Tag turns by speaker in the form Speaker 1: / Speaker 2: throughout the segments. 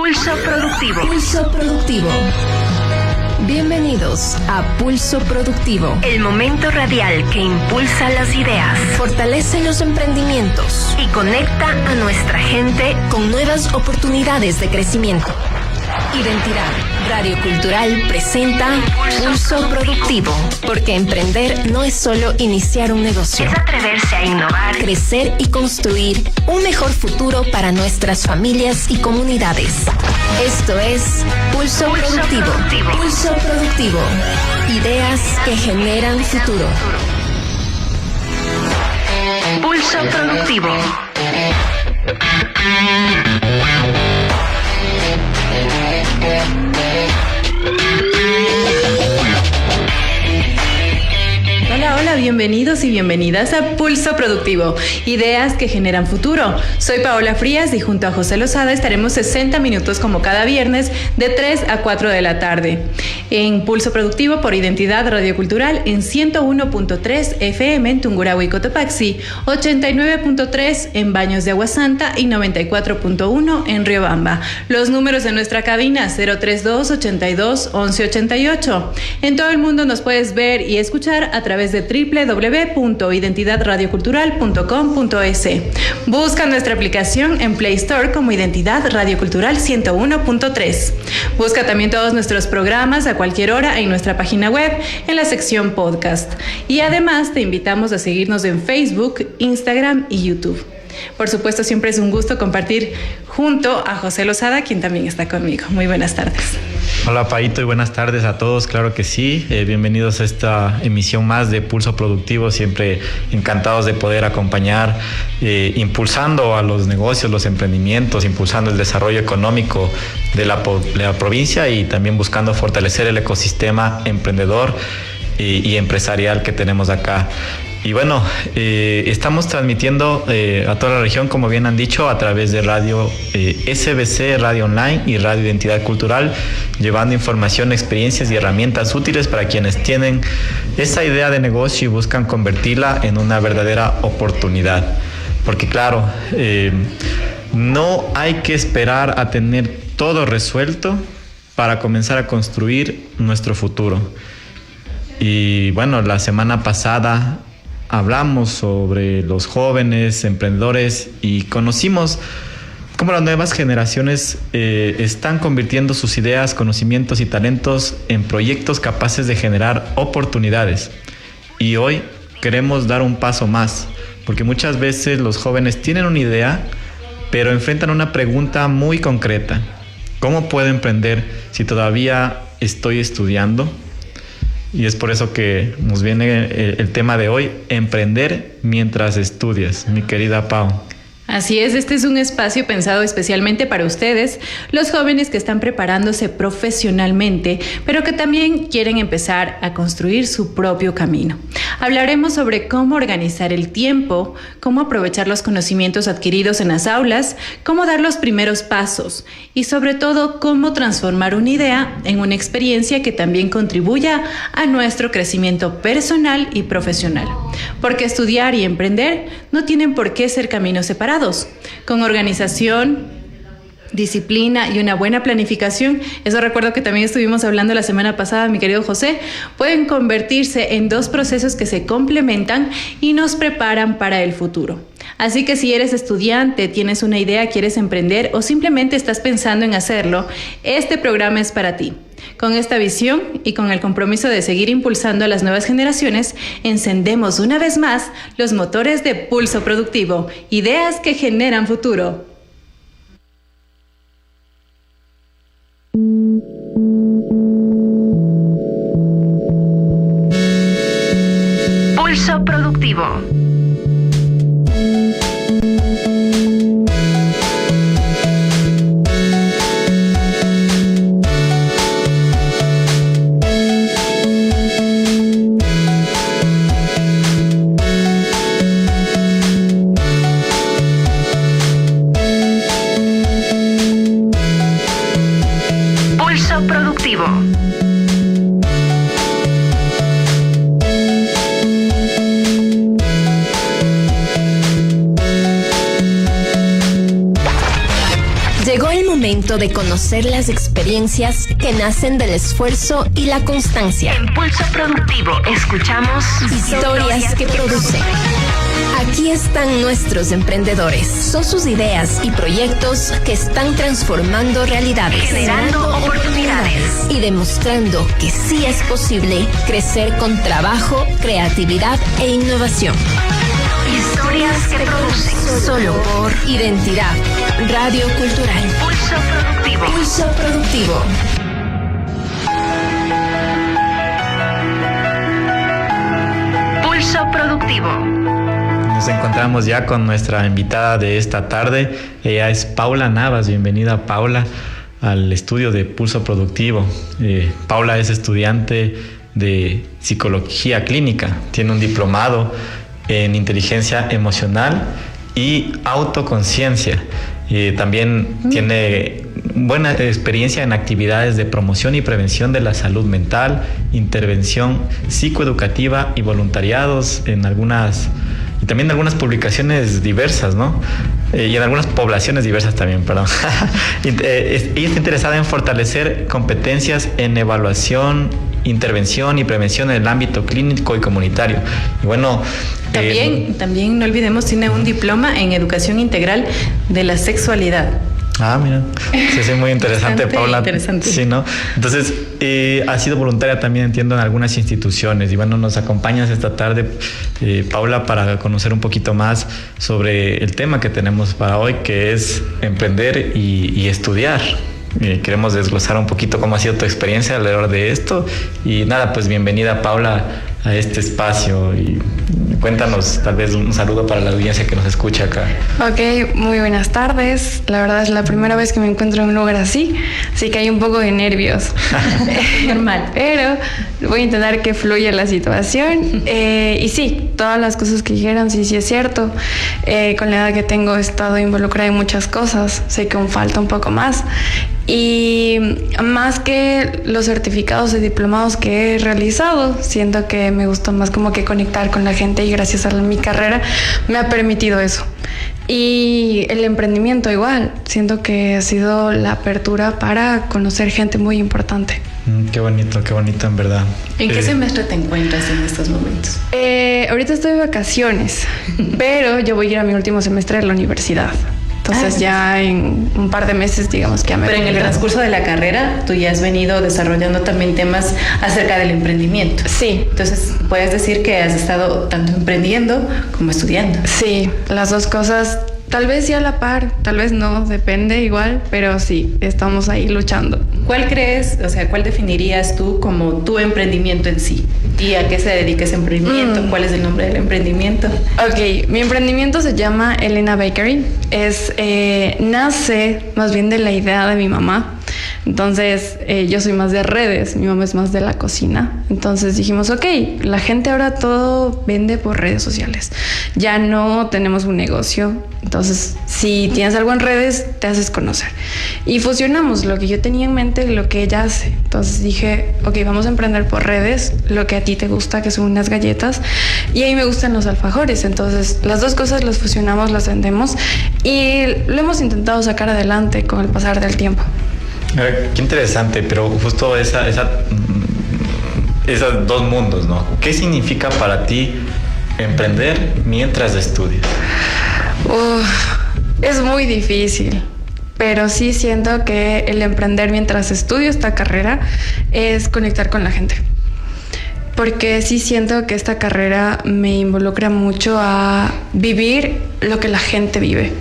Speaker 1: Pulso Productivo.
Speaker 2: Pulso Productivo. Bienvenidos a Pulso Productivo.
Speaker 1: El momento radial que impulsa las ideas,
Speaker 2: Fortalece los emprendimientos
Speaker 1: y conecta a nuestra gente
Speaker 2: con nuevas oportunidades de crecimiento. Identidad Radio Cultural presenta Pulso Productivo, porque emprender no es solo iniciar un negocio,
Speaker 1: es atreverse a innovar,
Speaker 2: crecer y construir un mejor futuro para nuestras familias y comunidades. Esto es Pulso Productivo. Pulso Productivo. Ideas que generan futuro.
Speaker 1: Pulso Productivo.
Speaker 3: Hola, bienvenidos y bienvenidas a Pulso Productivo, ideas que generan futuro. Soy Paola Frías y junto a José Lozada estaremos 60 minutos como cada viernes de 3 a 4 de la tarde. En Pulso Productivo por Identidad Radio Cultural en 101.3 FM en Tungurahua y Cotopaxi, 89.3 en Baños de Agua Santa y 94.1 en Riobamba. Los números de nuestra cabina 032 82 11 88. En todo el mundo nos puedes ver y escuchar a través de www.identidadradiocultural.com.es. Busca nuestra aplicación en Play Store como Identidad Radio Cultural 101.3. Busca también todos nuestros programas a cualquier hora en nuestra página web en la sección podcast. Y además te invitamos a seguirnos en Facebook, Instagram y YouTube. Por supuesto, siempre es un gusto compartir junto a José Lozada, quien también está conmigo. Muy buenas tardes.
Speaker 4: Hola Paito y buenas tardes a todos, claro que sí. Bienvenidos a esta emisión más de Pulso Productivo, siempre encantados de poder acompañar, impulsando a los negocios, los emprendimientos, impulsando el desarrollo económico de la provincia y también buscando fortalecer el ecosistema emprendedor y empresarial que tenemos acá. Y bueno, estamos transmitiendo a toda la región, como bien han dicho, a través de Radio SBC, Radio Online y Radio Identidad Cultural, llevando información, experiencias y herramientas útiles para quienes tienen esa idea de negocio y buscan convertirla en una verdadera oportunidad. Porque claro, no hay que esperar a tener todo resuelto para comenzar a construir nuestro futuro. Y bueno, la semana pasada hablamos sobre los jóvenes emprendedores y conocimos cómo las nuevas generaciones están convirtiendo sus ideas, conocimientos y talentos en proyectos capaces de generar oportunidades. Y hoy queremos dar un paso más, porque muchas veces los jóvenes tienen una idea, pero enfrentan una pregunta muy concreta. ¿Cómo puedo emprender si todavía estoy estudiando? Y es por eso que nos viene el tema de hoy, emprender mientras estudias, mi querida Pau.
Speaker 3: Así es, este es un espacio pensado especialmente para ustedes, los jóvenes que están preparándose profesionalmente, pero que también quieren empezar a construir su propio camino. Hablaremos sobre cómo organizar el tiempo, cómo aprovechar los conocimientos adquiridos en las aulas, cómo dar los primeros pasos y sobre todo cómo transformar una idea en una experiencia que también contribuya a nuestro crecimiento personal y profesional. Porque estudiar y emprender no tienen por qué ser caminos separados. Con organización, disciplina y una buena planificación, eso recuerdo que también estuvimos hablando la semana pasada, mi querido José, pueden convertirse en dos procesos que se complementan y nos preparan para el futuro. Así que si eres estudiante, tienes una idea, quieres emprender o simplemente estás pensando en hacerlo, este programa es para ti. Con esta visión y con el compromiso de seguir impulsando a las nuevas generaciones, encendemos una vez más los motores de Pulso Productivo, ideas que generan futuro.
Speaker 1: Pulso Productivo. Pulso Productivo.
Speaker 2: Llegó el momento de conocer las experiencias que nacen del esfuerzo y la constancia.
Speaker 1: En Pulso Productivo escuchamos
Speaker 2: Historias que producen. Aquí están nuestros emprendedores. Son sus ideas y proyectos que están transformando realidades,
Speaker 1: Generando oportunidades.
Speaker 2: y demostrando que sí es posible crecer con trabajo, creatividad e innovación.
Speaker 1: Historias que producen.
Speaker 2: Solo por Identidad Radio Cultural.
Speaker 1: Pulso Productivo.
Speaker 2: Pulso Productivo.
Speaker 1: Pulso Productivo.
Speaker 4: Nos encontramos ya con nuestra invitada de esta tarde. Ella es Paula Navas. Bienvenida, Paula, al estudio de Pulso Productivo. Paula es estudiante de psicología clínica. Tiene un diplomado en inteligencia emocional y autoconciencia. También tiene buena experiencia en actividades de promoción y prevención de la salud mental, intervención psicoeducativa y voluntariados y también en algunas publicaciones diversas, ¿no? Y en algunas poblaciones diversas también, perdón. Ella está interesada en fortalecer competencias en evaluación, intervención y prevención en el ámbito clínico y comunitario. Y bueno,
Speaker 3: También no olvidemos, tiene un diploma en educación integral de la sexualidad.
Speaker 4: mira, sí, sí, muy interesante,
Speaker 3: Bastante
Speaker 4: Paula.
Speaker 3: interesante.
Speaker 4: Sí, ¿no? Entonces, ha sido voluntaria también, entiendo, en algunas instituciones. Y bueno, nos acompañas esta tarde, Paula, para conocer un poquito más sobre el tema que tenemos para hoy, que es emprender y estudiar. Queremos desglosar un poquito cómo ha sido tu experiencia alrededor de esto. Y nada, pues bienvenida, Paula, a este espacio. Y cuéntanos, tal vez un saludo para la audiencia que nos escucha acá.
Speaker 5: Ok, muy buenas tardes. La verdad es la primera vez que me encuentro en un lugar así que hay un poco de nervios.
Speaker 3: Normal.
Speaker 5: Pero voy a intentar que fluya la situación. Y sí, todas las cosas que dijeron, sí es cierto. Con la edad que tengo he estado involucrada en muchas cosas. Sé que aún falta un poco más. Y más que los certificados y diplomados que he realizado, siento que me gusta más como que conectar con la gente, y gracias a mi carrera me ha permitido eso. Y el emprendimiento igual, siento que ha sido la apertura para conocer gente muy importante.
Speaker 4: Qué bonito, en verdad.
Speaker 3: ¿En qué semestre te encuentras en estos momentos?
Speaker 5: Ahorita estoy de vacaciones, pero yo voy a ir a mi último semestre de la universidad. Entonces ya en un par de meses, digamos que ya me...
Speaker 3: Pero en el transcurso de la carrera, tú ya has venido desarrollando también temas acerca del emprendimiento.
Speaker 5: Sí.
Speaker 3: Entonces, puedes decir que has estado tanto emprendiendo como estudiando.
Speaker 5: Sí, las dos cosas, tal vez sí a la par, tal vez no, depende igual, pero sí, estamos ahí luchando.
Speaker 3: ¿Cuál crees, cuál definirías tú como tu emprendimiento en sí? ¿Y a qué se dedica ese emprendimiento? ¿Cuál es el nombre del emprendimiento?
Speaker 5: Ok, mi emprendimiento se llama Elena Bakery. Nace más bien de la idea de mi mamá. Entonces, yo soy más de redes, mi mamá es más de la cocina. Entonces dijimos, ok, la gente ahora todo vende por redes sociales. Ya no tenemos un negocio. Entonces, si tienes algo en redes, te haces conocer. Y fusionamos lo que yo tenía en mente y lo que ella hace. Entonces dije, ok, vamos a emprender por redes, lo que a ti te gusta, que son unas galletas. Y a mí me gustan los alfajores. Entonces, las dos cosas las fusionamos, las vendemos. Y lo hemos intentado sacar adelante con el pasar del tiempo.
Speaker 4: Qué interesante, pero justo esos dos mundos, ¿no? ¿Qué significa para ti emprender mientras estudias?
Speaker 5: Es muy difícil, pero sí siento que el emprender mientras estudio esta carrera es conectar con la gente. Porque sí siento que esta carrera me involucra mucho a vivir lo que la gente vive.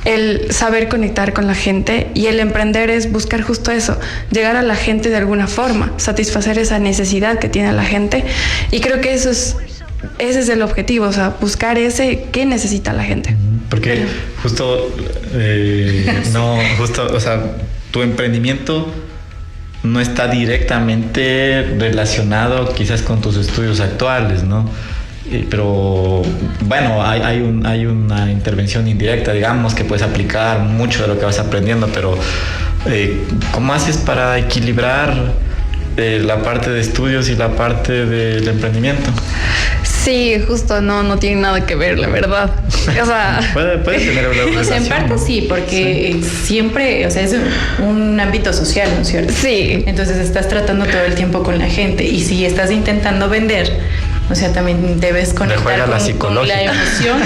Speaker 5: El saber conectar con la gente, y el emprender es buscar justo eso, llegar a la gente de alguna forma, satisfacer esa necesidad que tiene la gente. Y creo que ese es el objetivo, buscar qué necesita la gente.
Speaker 4: Porque tu emprendimiento no está directamente relacionado quizás con tus estudios actuales, ¿no? Pero bueno, hay una intervención indirecta, digamos, que puedes aplicar mucho de lo que vas aprendiendo, pero ¿cómo haces para equilibrar la parte de estudios y la parte del emprendimiento.
Speaker 5: Sí, justo no tiene nada que ver, la verdad. O sea,
Speaker 4: puede tener una relación.
Speaker 3: O sea, en parte sí, porque siempre, o sea, es un ámbito social, ¿no es cierto?
Speaker 5: sí.
Speaker 3: Entonces estás tratando todo el tiempo con la gente y si estás intentando vender, o sea, también debes conectar
Speaker 4: juega la
Speaker 3: con la
Speaker 4: psicológica.
Speaker 3: emoción.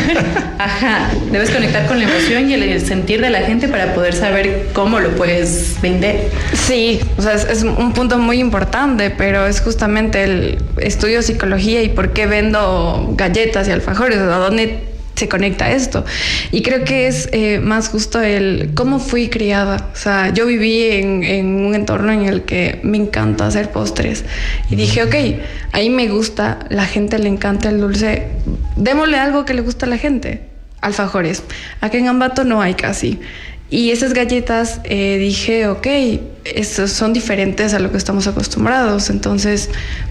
Speaker 3: Ajá, debes conectar con la emoción y el sentir de la gente para poder saber cómo lo puedes vender.
Speaker 5: Sí, o sea, es un punto muy importante, pero es justamente el estudio de psicología y por qué vendo galletas y alfajores, a dónde se conecta esto. Y creo que es más justo el cómo fui criada. O sea, yo viví en un entorno en el que me encanta hacer postres. Y dije, ok, ahí me gusta, la gente le encanta el dulce, démosle algo que le gusta a la gente. Alfajores. Aquí en Ambato no hay casi. Y esas galletas dije, ok, estos son diferentes a lo que estamos acostumbrados, entonces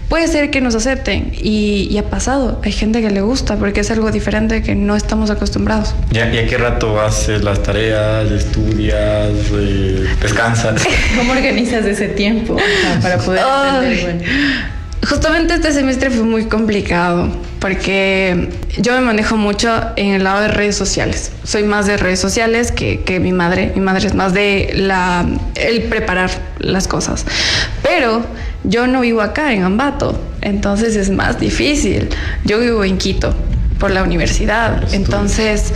Speaker 5: puede ser que nos acepten. Y ha pasado, hay gente que le gusta porque es algo diferente que no estamos acostumbrados.
Speaker 4: ¿Y a qué rato haces las tareas, estudias, descansas?
Speaker 3: ¿Cómo organizas ese tiempo para poder aprender igual?
Speaker 5: Justamente este semestre fue muy complicado porque yo me manejo mucho en el lado de redes sociales. Soy más de redes sociales que mi madre. Mi madre es más de el preparar las cosas. Pero yo no vivo acá en Ambato, entonces es más difícil. Yo vivo en Quito por la universidad. Entonces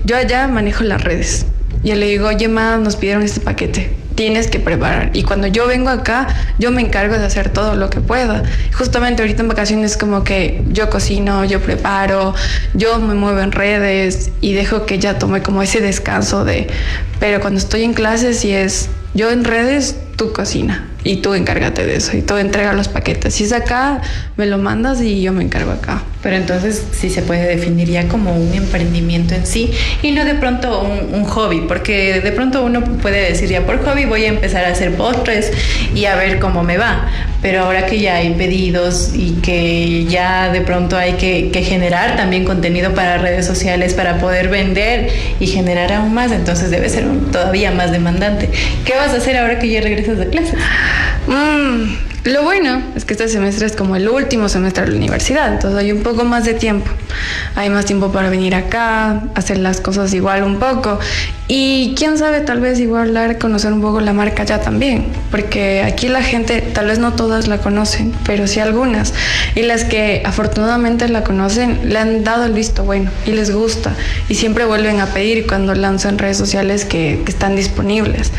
Speaker 5: yo allá manejo las redes. Yo le digo, oye, ma, nos pidieron este paquete, tienes que preparar. Y cuando yo vengo acá, yo me encargo de hacer todo lo que pueda. Justamente ahorita en vacaciones como que yo cocino, yo preparo, yo me muevo en redes y dejo que ya tome como ese descanso de... Pero cuando estoy en clases sí es, yo en redes, tú cocina y tú encárgate de eso y tú entrega los paquetes. Si es acá, me lo mandas y yo me encargo acá.
Speaker 3: Pero entonces sí se puede definir ya como un emprendimiento en sí y no de pronto un hobby, porque de pronto uno puede decir ya por hobby voy a empezar a hacer postres y a ver cómo me va, pero ahora que ya hay pedidos y que ya de pronto hay que generar también contenido para redes sociales para poder vender y generar aún más, entonces debe ser todavía más demandante. ¿Qué vas a hacer ahora que ya regresas de clases?
Speaker 5: Lo bueno es que este semestre es como el último semestre de la universidad, entonces hay un poco más de tiempo. Hay más tiempo para venir acá, hacer las cosas igual un poco. Y quién sabe, tal vez igual dar a conocer un poco la marca ya también. Porque aquí la gente, tal vez no todas la conocen, pero sí algunas. Y las que afortunadamente la conocen, le han dado el visto bueno y les gusta. Y siempre vuelven a pedir cuando lanzan redes sociales que están disponibles.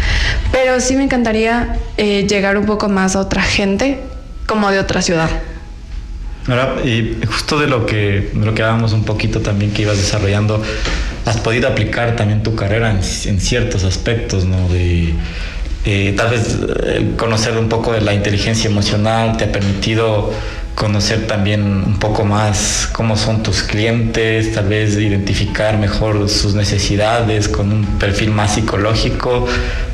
Speaker 5: Pero sí me encantaría llegar un poco más a otra gente, como de otra ciudad.
Speaker 4: Ahora, y justo de lo que hablábamos un poquito también que ibas desarrollando, has podido aplicar también tu carrera en ciertos aspectos, ¿no? De tal vez conocer un poco de la inteligencia emocional te ha permitido conocer también un poco más cómo son tus clientes, tal vez identificar mejor sus necesidades con un perfil más psicológico.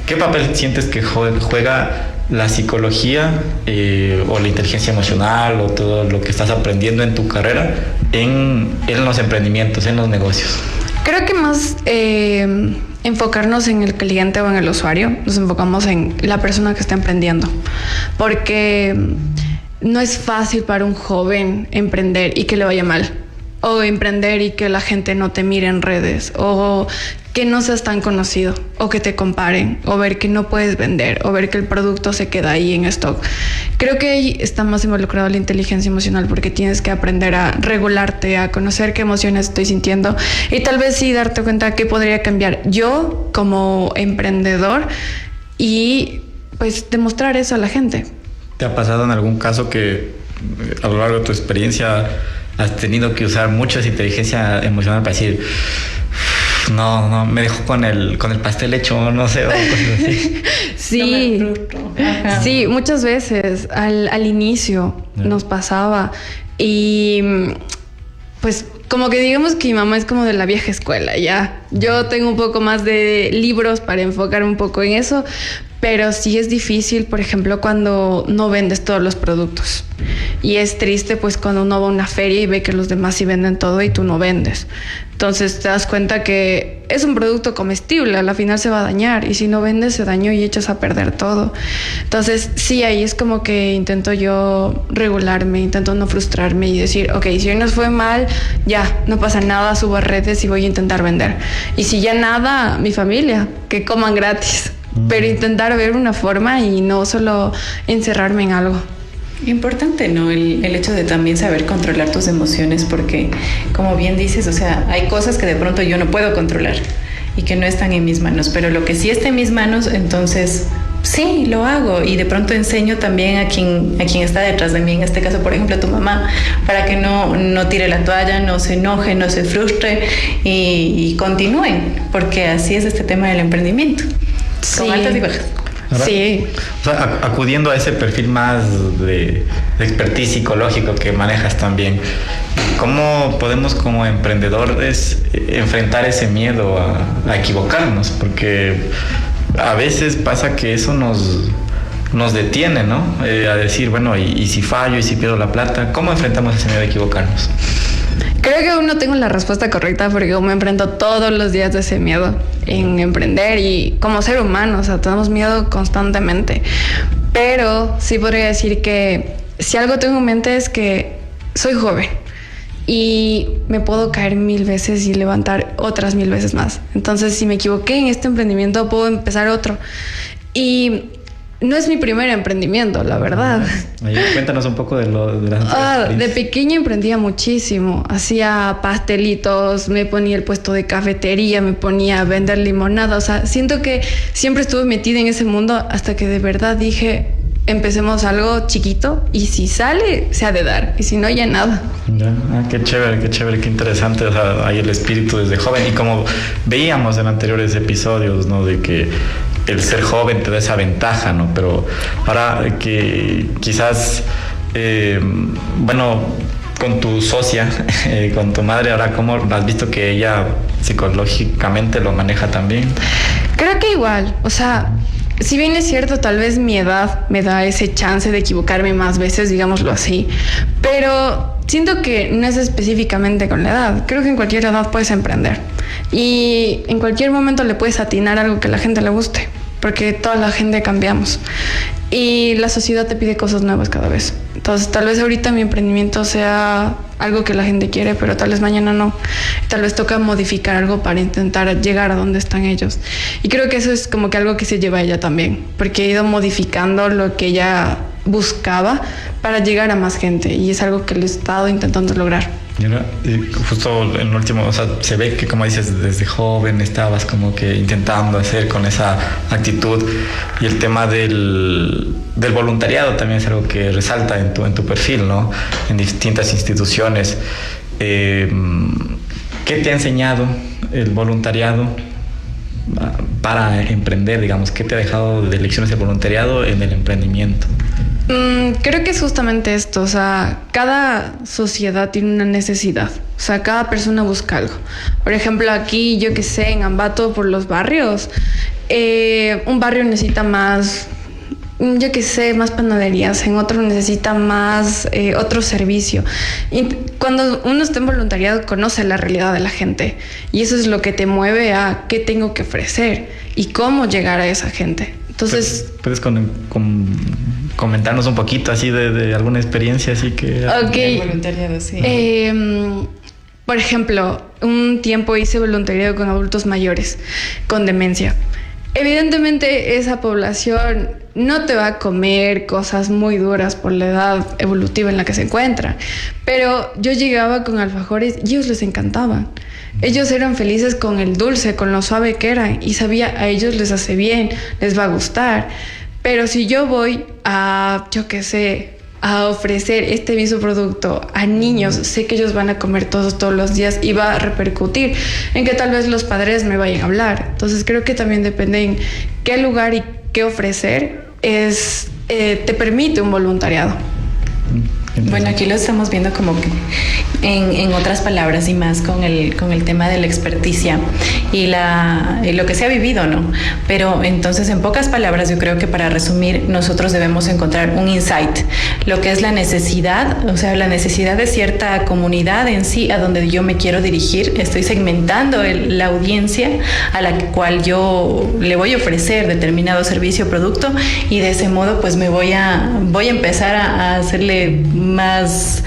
Speaker 4: ¿Qué papel sientes que juega la psicología o la inteligencia emocional o todo lo que estás aprendiendo en tu carrera en los emprendimientos, en los negocios?
Speaker 5: Creo que más enfocarnos en el cliente o en el usuario, nos enfocamos en la persona que está emprendiendo, porque no es fácil para un joven emprender y que le vaya mal, o emprender y que la gente no te mire en redes, o que no seas tan conocido, o que te comparen, o ver que no puedes vender, o ver que el producto se queda ahí en stock. Creo que ahí está más involucrado la inteligencia emocional, porque tienes que aprender a regularte, a conocer qué emociones estoy sintiendo y tal vez sí darte cuenta qué podría cambiar yo como emprendedor y pues demostrar eso a la gente.
Speaker 4: ¿Te ha pasado en algún caso que a lo largo de tu experiencia has tenido que usar mucha inteligencia emocional para decir, no, me dejó con el pastel hecho, no sé, o cosas así?
Speaker 5: Sí, sí, muchas veces al inicio nos pasaba y pues como que digamos que mi mamá es como de la vieja escuela, ya. Yo tengo un poco más de libros para enfocar un poco en eso, pero sí es difícil, por ejemplo, cuando no vendes todos los productos. Y es triste, pues, cuando uno va a una feria y ve que los demás sí venden todo y tú no vendes. Entonces te das cuenta que es un producto comestible, a la final se va a dañar, y si no vendes se dañó y echas a perder todo. Entonces sí, ahí es como que intento yo regularme, intento no frustrarme y decir, ok, si hoy nos fue mal, ya, no pasa nada, subo a redes y voy a intentar vender. Y si ya nada, mi familia, que coman gratis, pero intentar ver una forma y no solo encerrarme en algo.
Speaker 3: Importante, ¿no? El hecho de también saber controlar tus emociones, porque como bien dices, o sea, hay cosas que de pronto yo no puedo controlar y que no están en mis manos, pero lo que sí está en mis manos, entonces sí, lo hago, y de pronto enseño también a quien está detrás de mí, en este caso, por ejemplo, a tu mamá, para que no tire la toalla, no se enoje, no se frustre y continúen, porque así es este tema del emprendimiento, con altas y bajas.
Speaker 4: ¿Verdad?
Speaker 5: Sí.
Speaker 4: O sea, acudiendo a ese perfil más de expertise psicológico que manejas también, ¿cómo podemos como emprendedores enfrentar ese miedo a equivocarnos? Porque a veces pasa que eso nos detiene, ¿no? A decir, bueno, y si fallo, y si pierdo la plata, ¿cómo enfrentamos ese miedo a equivocarnos?
Speaker 5: Creo que aún no tengo la respuesta correcta, porque yo me enfrento todos los días de ese miedo en emprender, y como ser humano, o sea, tenemos miedo constantemente. Pero sí podría decir que si algo tengo en mente es que soy joven y me puedo caer 1000 veces y levantar otras 1000 veces más. Entonces, si me equivoqué en este emprendimiento, puedo empezar otro. Y no es mi primer emprendimiento, la verdad.
Speaker 4: Cuéntanos un poco
Speaker 5: de pequeña emprendía muchísimo. Hacía pastelitos, me ponía el puesto de cafetería, me ponía a vender limonada. O sea, siento que siempre estuve metida en ese mundo hasta que de verdad dije, empecemos algo chiquito y si sale, se ha de dar. Y si no, ya nada.
Speaker 4: Ya. Qué chévere, qué interesante. O sea, hay el espíritu desde joven. Y como veíamos en anteriores episodios, ¿no? De que el ser joven te da esa ventaja, ¿no? Pero ahora que quizás, bueno, con tu socia, con tu madre, ahora, ¿cómo has visto que ella psicológicamente lo maneja también?
Speaker 5: Creo que igual, o sea, si bien es cierto, tal vez mi edad me da ese chance de equivocarme más veces, digámoslo así, pero siento que no es específicamente con la edad. Creo que en cualquier edad puedes emprender y en cualquier momento le puedes atinar algo que a la gente le guste, porque toda la gente cambiamos y la sociedad te pide cosas nuevas cada vez. Entonces, tal vez ahorita mi emprendimiento sea algo que la gente quiere, pero tal vez mañana no. Tal vez toca modificar algo para intentar llegar a donde están ellos. Y creo que eso es como que algo que se lleva a ella también, porque he ido modificando lo que ella buscaba para llegar a más gente, y es algo que le he estado intentando lograr.
Speaker 4: Y justo en el último, o sea, se ve que, como dices, desde joven estabas como que intentando hacer con esa actitud, y el tema del voluntariado también es algo que resalta en tu perfil, ¿no? En distintas instituciones. ¿Qué te ha enseñado el voluntariado para emprender, digamos? ¿Qué te ha dejado de lecciones de voluntariado en el emprendimiento?
Speaker 5: Creo que es justamente esto, o sea, cada sociedad tiene una necesidad, o sea, cada persona busca algo. Por ejemplo, aquí, yo que sé, en Ambato, por los barrios, un barrio necesita más, yo que sé, más panaderías, en otro necesita más otro servicio. Y cuando uno está en voluntariado, conoce la realidad de la gente, y eso es lo que te mueve a qué tengo que ofrecer y cómo llegar a esa gente. Entonces,
Speaker 4: ¿puedes comentarnos un poquito así de alguna experiencia así que...
Speaker 5: Okay.
Speaker 3: Voluntariado, sí.
Speaker 5: Por ejemplo, un tiempo hice voluntariado con adultos mayores con demencia. Evidentemente esa población no te va a comer cosas muy duras por la edad evolutiva en la que se encuentra, pero yo llegaba con alfajores y ellos les encantaban. Ellos eran felices con el dulce, con lo suave que eran, y sabía, a ellos les hace bien, les va a gustar. Pero si yo voy a, yo qué sé, a ofrecer este mismo producto a niños, sé que ellos van a comer todos los días y va a repercutir en que tal vez los padres me vayan a hablar. Entonces creo que también depende en qué lugar y qué ofrecer te permite un voluntariado.
Speaker 3: Bueno, aquí lo estamos viendo como que en otras palabras y más con el tema de la experticia y lo que se ha vivido, ¿no? Pero entonces, en pocas palabras, yo creo que para resumir, nosotros debemos encontrar un insight, lo que es la necesidad, o sea, la necesidad de cierta comunidad en sí a donde yo me quiero dirigir. Estoy segmentando la audiencia a la cual yo le voy a ofrecer determinado servicio o producto, y de ese modo pues voy a empezar a hacerle más,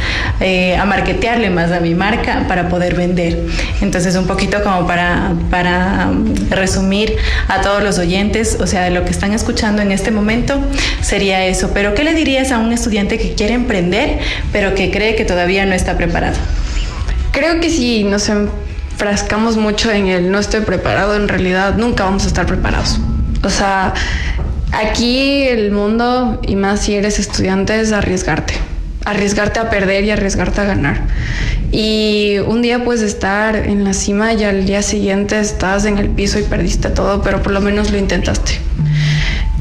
Speaker 3: a marketearle más a mi marca para poder vender. Entonces, un poquito como para resumir a todos los oyentes, o sea, de lo que están escuchando en este momento, sería eso. Pero ¿qué le dirías a un estudiante que quiere emprender pero que cree que todavía no está preparado?
Speaker 5: Creo que si nos enfrascamos mucho en el no estoy preparado, en realidad nunca vamos a estar preparados. O sea, aquí el mundo, y más si eres estudiante, es arriesgarte a perder y arriesgarte a ganar. Y un día puedes estar en la cima y al día siguiente estás en el piso y perdiste todo, pero por lo menos lo intentaste.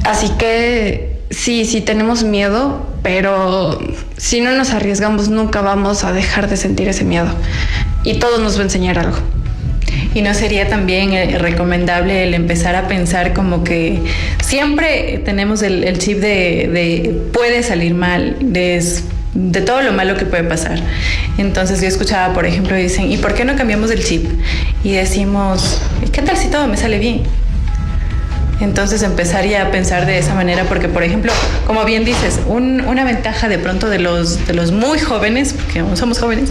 Speaker 5: Así que sí tenemos miedo, pero si no nos arriesgamos nunca vamos a dejar de sentir ese miedo, y todo nos va a enseñar algo.
Speaker 3: ¿Y no sería también recomendable el empezar a pensar como que siempre tenemos el chip de puede salir mal, de todo lo malo que puede pasar? Entonces yo escuchaba, por ejemplo, dicen, ¿y por qué no cambiamos el chip? Y decimos, ¿qué tal si todo me sale bien? Entonces empezaría a pensar de esa manera, porque, por ejemplo, como bien dices, una ventaja de pronto de los muy jóvenes, porque aún somos jóvenes,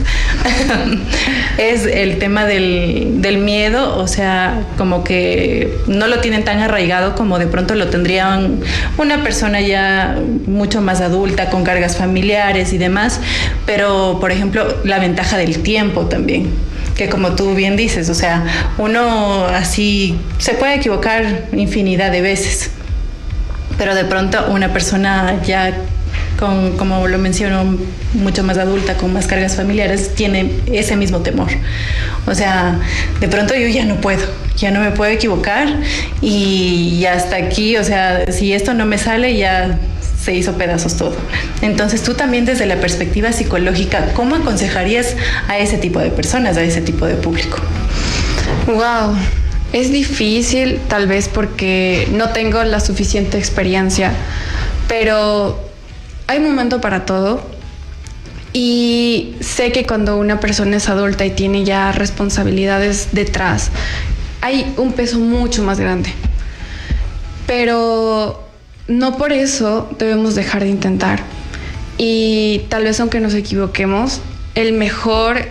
Speaker 3: es el tema del miedo. O sea, como que no lo tienen tan arraigado como de pronto lo tendrían una persona ya mucho más adulta, con cargas familiares y demás. Pero, por ejemplo, la ventaja del tiempo también, que como tú bien dices, o sea, uno así se puede equivocar infinidad de veces, pero de pronto una persona ya con, como lo menciono, mucho más adulta, con más cargas familiares, tiene ese mismo temor. O sea, de pronto yo ya no me puedo equivocar, y hasta aquí, o sea, si esto no me sale, ya se hizo pedazos todo. Entonces, tú también, desde la perspectiva psicológica, ¿cómo aconsejarías a ese tipo de personas, a ese tipo de público?
Speaker 5: Wow, es difícil, tal vez porque no tengo la suficiente experiencia, pero hay momento para todo. Y sé que cuando una persona es adulta y tiene ya responsabilidades detrás, hay un peso mucho más grande. Pero no por eso debemos dejar de intentar. Y tal vez, aunque nos equivoquemos, el mejor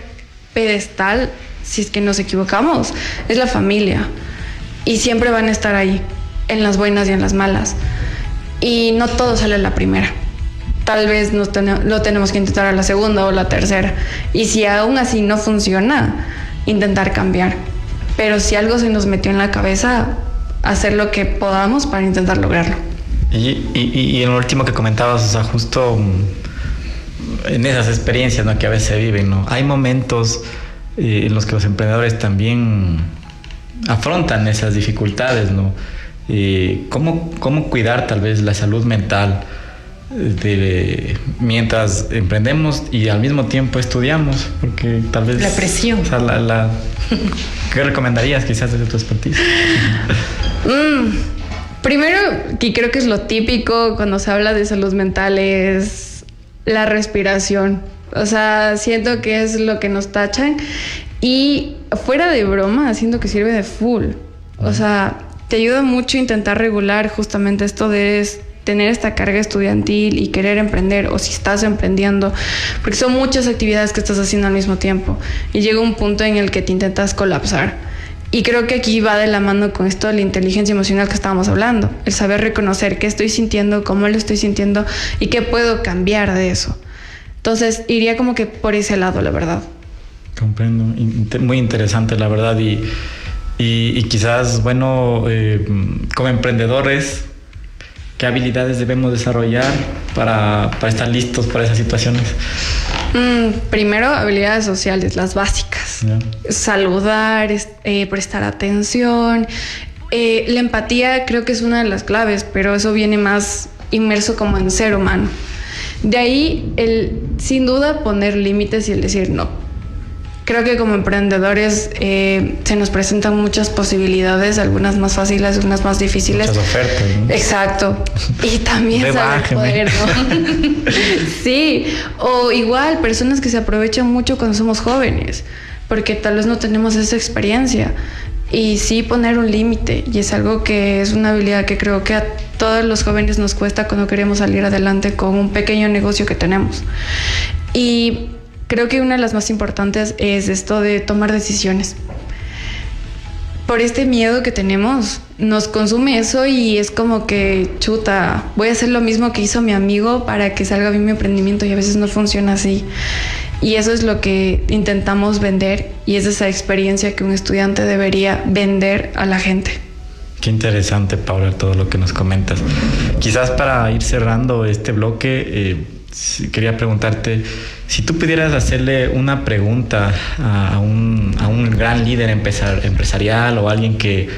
Speaker 5: pedestal, si es que nos equivocamos, es la familia. Y siempre van a estar ahí, en las buenas y en las malas. Y no todo sale a la primera. Tal vez lo tenemos que intentar a la segunda o la tercera. Y si aún así no funciona, intentar cambiar. Pero si algo se nos metió en la cabeza, hacer lo que podamos para intentar lograrlo.
Speaker 4: Y en lo último que comentabas, o sea, justo en esas experiencias, ¿no?, que a veces se viven, ¿no? Hay momentos en los que los emprendedores también afrontan esas dificultades, ¿no? ¿Cómo cuidar tal vez la salud mental mientras emprendemos y al mismo tiempo estudiamos? Porque tal vez
Speaker 3: la presión.
Speaker 4: O sea, ¿qué recomendarías quizás desde tu expertise?
Speaker 5: Primero, que creo que es lo típico cuando se habla de salud mental, es la respiración. O sea, siento que es lo que nos tachan, y fuera de broma, siento que sirve de full. O sea, te ayuda mucho a intentar regular justamente esto de tener esta carga estudiantil y querer emprender, o si estás emprendiendo, porque son muchas actividades que estás haciendo al mismo tiempo y llega un punto en el que te intentas colapsar. Y creo que aquí va de la mano con esto de la inteligencia emocional que estábamos hablando, el saber reconocer qué estoy sintiendo, cómo lo estoy sintiendo y qué puedo cambiar de eso. Entonces iría como que por ese lado, la verdad.
Speaker 4: Comprendo, muy interesante, la verdad. Y quizás, bueno, como emprendedores, ¿qué habilidades debemos desarrollar para estar listos para esas situaciones?
Speaker 5: Primero, habilidades sociales, las básicas. Yeah. Saludar, prestar atención. La empatía creo que es una de las claves, pero eso viene más inmerso como en ser humano. De ahí sin duda poner límites y el decir no. Creo que como emprendedores se nos presentan muchas posibilidades, algunas más fáciles, algunas más difíciles.
Speaker 4: Muchas ofertas, ¿no?
Speaker 5: Exacto. Y también saber poder, ¿no? Sí. O igual, personas que se aprovechan mucho cuando somos jóvenes, porque tal vez no tenemos esa experiencia. Y sí poner un límite. Y es algo que es una habilidad que creo que a todos los jóvenes nos cuesta cuando queremos salir adelante con un pequeño negocio que tenemos. Y creo que una de las más importantes es esto de tomar decisiones. Por este miedo que tenemos, nos consume eso y es como que, chuta, voy a hacer lo mismo que hizo mi amigo para que salga bien mi emprendimiento, y a veces no funciona así. Y eso es lo que intentamos vender, y es esa experiencia que un estudiante debería vender a la gente.
Speaker 4: Qué interesante, Paula, todo lo que nos comentas. Quizás para ir cerrando este bloque, quería preguntarte, si tú pudieras hacerle una pregunta a un gran líder empresarial o alguien que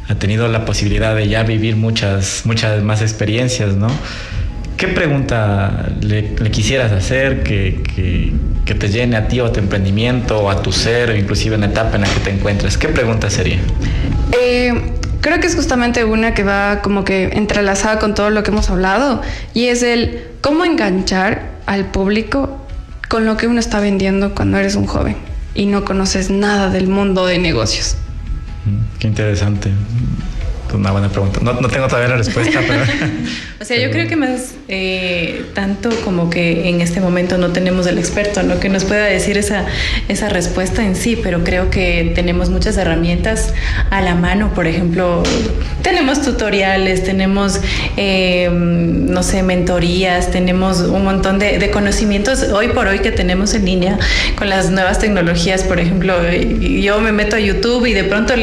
Speaker 4: ha tenido la posibilidad de ya vivir muchas más experiencias, ¿no? ¿Qué pregunta le quisieras hacer que te llene a ti o a tu emprendimiento o a tu ser, o inclusive en la etapa en la que te encuentres? ¿Qué pregunta sería?
Speaker 5: Creo que es justamente una que va como que entrelazada con todo lo que hemos hablado, y es el cómo enganchar al público con lo que uno está vendiendo cuando eres un joven y no conoces nada del mundo de negocios.
Speaker 4: Qué interesante. Una buena pregunta. No tengo todavía la respuesta, pero...
Speaker 3: O sea, yo creo que más tanto como que en este momento no tenemos el experto, ¿no?, que nos pueda decir esa respuesta en sí, pero creo que tenemos muchas herramientas a la mano. Por ejemplo, tenemos tutoriales, tenemos, no sé, mentorías, tenemos un montón de conocimientos hoy por hoy que tenemos en línea con las nuevas tecnologías. Por ejemplo, yo me meto a YouTube y de pronto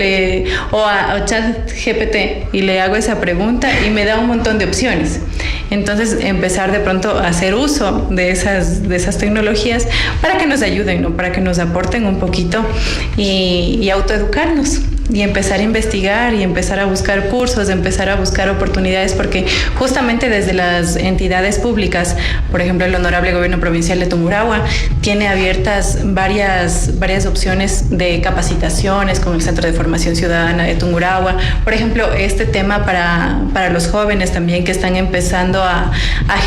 Speaker 3: o a ChatGPT y le hago esa pregunta y me da un montón de opciones. Entonces, empezar de pronto a hacer uso de esas tecnologías para que nos ayuden, ¿no?, para que nos aporten un poquito y autoeducarnos. Y empezar a investigar y empezar a buscar cursos, empezar a buscar oportunidades, porque justamente desde las entidades públicas, por ejemplo el Honorable Gobierno Provincial de Tungurahua, tiene abiertas varias opciones de capacitaciones con el Centro de Formación Ciudadana de Tungurahua. Por ejemplo, este tema para los jóvenes también que están empezando a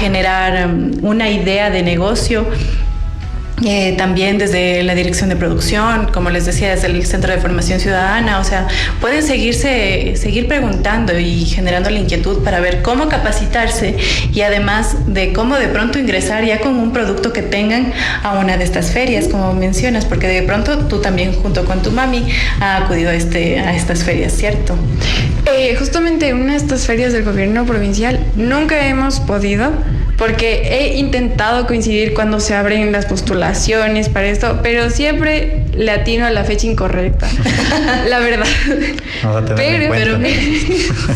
Speaker 3: generar una idea de negocio. También desde la dirección de producción, como les decía, desde el Centro de Formación Ciudadana. O sea, pueden seguir preguntando y generando la inquietud para ver cómo capacitarse, y además de cómo de pronto ingresar ya con un producto que tengan a una de estas ferias, como mencionas, porque de pronto tú también junto con tu mami has acudido a estas ferias, ¿cierto?
Speaker 5: Justamente una de estas ferias del gobierno provincial nunca hemos podido, porque he intentado coincidir cuando se abren las postulaciones para esto, pero siempre le atino a la fecha incorrecta, la verdad.
Speaker 4: Vamos a tener en cuenta.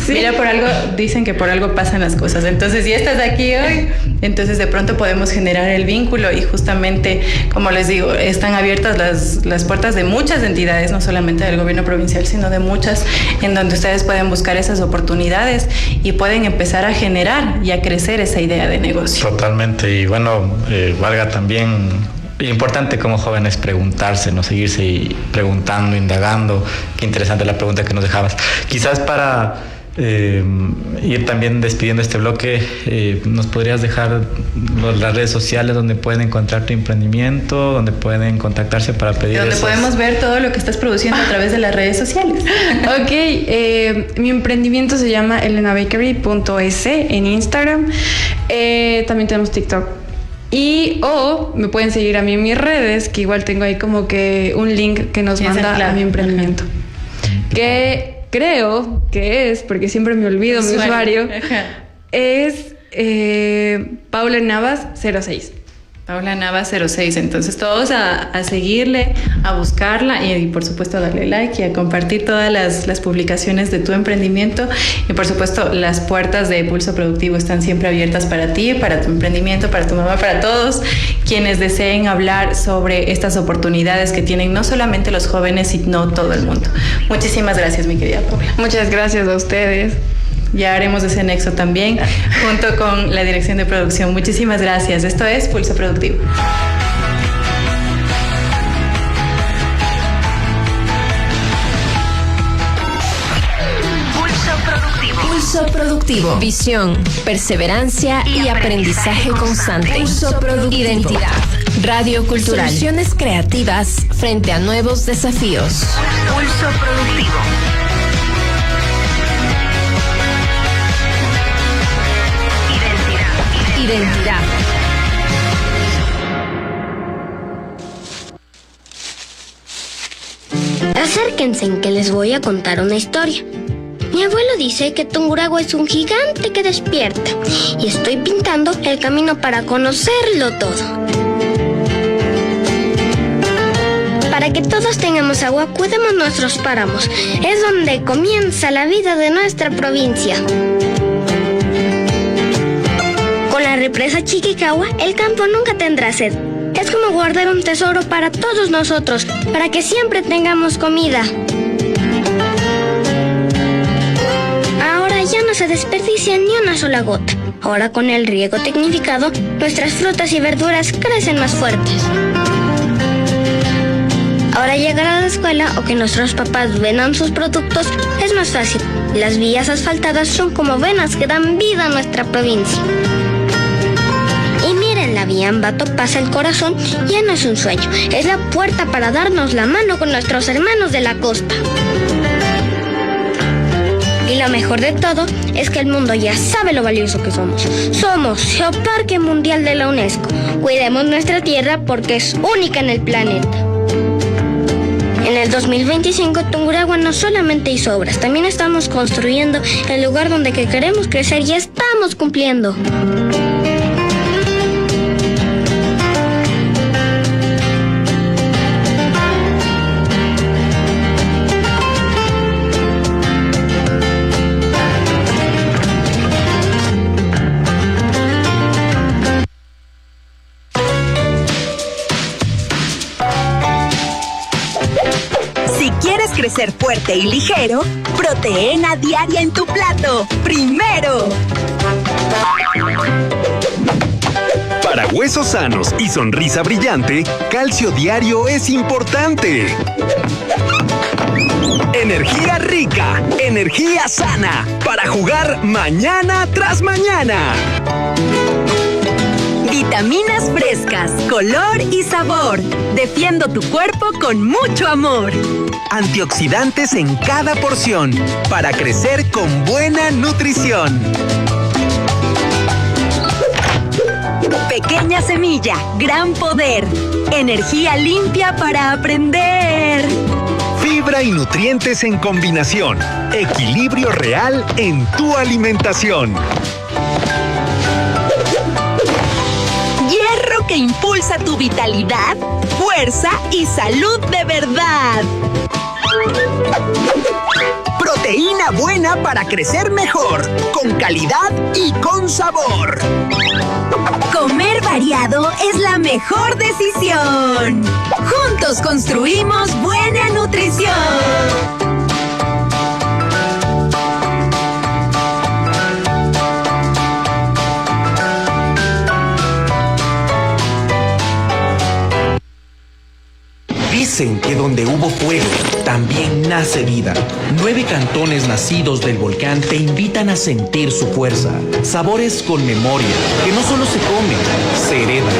Speaker 5: Sí.
Speaker 3: Mira, por algo dicen que por algo pasan las cosas. Entonces, si estás aquí hoy, entonces de pronto podemos generar el vínculo, y justamente, como les digo, están abiertas las puertas de muchas entidades, no solamente del gobierno provincial, sino de muchas, en donde ustedes pueden buscar esas oportunidades y pueden empezar a generar y a crecer esa idea de negocio.
Speaker 4: Totalmente. Y bueno, valga también, importante como jóvenes preguntarse, no seguirse preguntando, indagando. Qué interesante la pregunta que nos dejabas. Quizás para ir también despidiendo este bloque, ¿nos podrías dejar las redes sociales donde pueden encontrar tu emprendimiento, donde pueden contactarse para pedir
Speaker 3: donde podemos ver todo lo que estás produciendo a través de las redes sociales?
Speaker 5: Ok, mi emprendimiento se llama elenabakery.es en Instagram. También tenemos TikTok. O me pueden seguir a mí en mis redes, que igual tengo ahí como que un link que nos manda a mi emprendimiento. Que creo que es, porque siempre me olvido mi usuario, es Paula Navas 06.
Speaker 3: Paula Navas 06. Entonces todos a seguirle, a buscarla y por supuesto a darle like y a compartir todas las publicaciones de tu emprendimiento. Y por supuesto las puertas de Pulso Productivo están siempre abiertas para ti, para tu emprendimiento, para tu mamá, para todos quienes deseen hablar sobre estas oportunidades que tienen no solamente los jóvenes, sino todo el mundo. Muchísimas gracias, mi querida Paula.
Speaker 5: Muchas gracias a ustedes.
Speaker 3: Ya haremos ese nexo también junto con la dirección de producción. Muchísimas gracias. Esto es Pulso Productivo.
Speaker 2: Pulso Productivo. Visión, perseverancia y aprendizaje constante. Pulso Productivo. Identidad. Radio Cultural. Soluciones creativas frente a nuevos desafíos.
Speaker 1: Pulso Productivo.
Speaker 2: Identidad.
Speaker 6: Acérquense, que les voy a contar una historia. Mi abuelo dice que Tungurahua es un gigante que despierta y estoy pintando el camino para conocerlo todo. Para que todos tengamos agua, cuidemos nuestros páramos. Es donde comienza la vida de nuestra provincia. Con la represa Chiquicahua, el campo nunca tendrá sed. Es como guardar un tesoro para todos nosotros, para que siempre tengamos comida. Ya no se desperdicia ni una sola gota. Ahora con el riego tecnificado, nuestras frutas y verduras crecen más fuertes. Ahora llegar a la escuela o que nuestros papás vendan sus productos es más fácil. Las vías asfaltadas son como venas que dan vida a nuestra provincia. Y miren, la vía Ambato pasa el corazón, ya no es un sueño, es la puerta para darnos la mano con nuestros hermanos de la costa. Y lo mejor de todo es que el mundo ya sabe lo valioso que somos. Somos Geoparque Mundial de la UNESCO. Cuidemos nuestra tierra porque es única en el planeta. En el 2025, Tungurahua no solamente hizo obras, también estamos construyendo el lugar donde queremos crecer y estamos cumpliendo.
Speaker 7: Crecer fuerte y ligero, proteína diaria en tu plato. Primero.
Speaker 8: Para huesos sanos y sonrisa brillante, calcio diario es importante. Energía rica, energía sana, para jugar mañana tras mañana.
Speaker 7: Vitaminas frescas, color y sabor. Defiendo tu cuerpo con mucho amor.
Speaker 8: Antioxidantes en cada porción, para crecer con buena nutrición.
Speaker 7: Pequeña semilla, gran poder. Energía limpia para aprender.
Speaker 8: Fibra y nutrientes en combinación. Equilibrio real en tu alimentación.
Speaker 7: Hierro que impulsa tu vitalidad, fuerza y salud de verdad.
Speaker 8: Proteína buena para crecer mejor, con calidad y con sabor.
Speaker 7: Comer variado es la mejor decisión. Juntos construimos buena nutrición.
Speaker 9: Dicen que donde hubo fuego, también nace vida. 9 cantones nacidos del volcán te invitan a sentir su fuerza. Sabores con memoria, que no solo se comen, se heredan.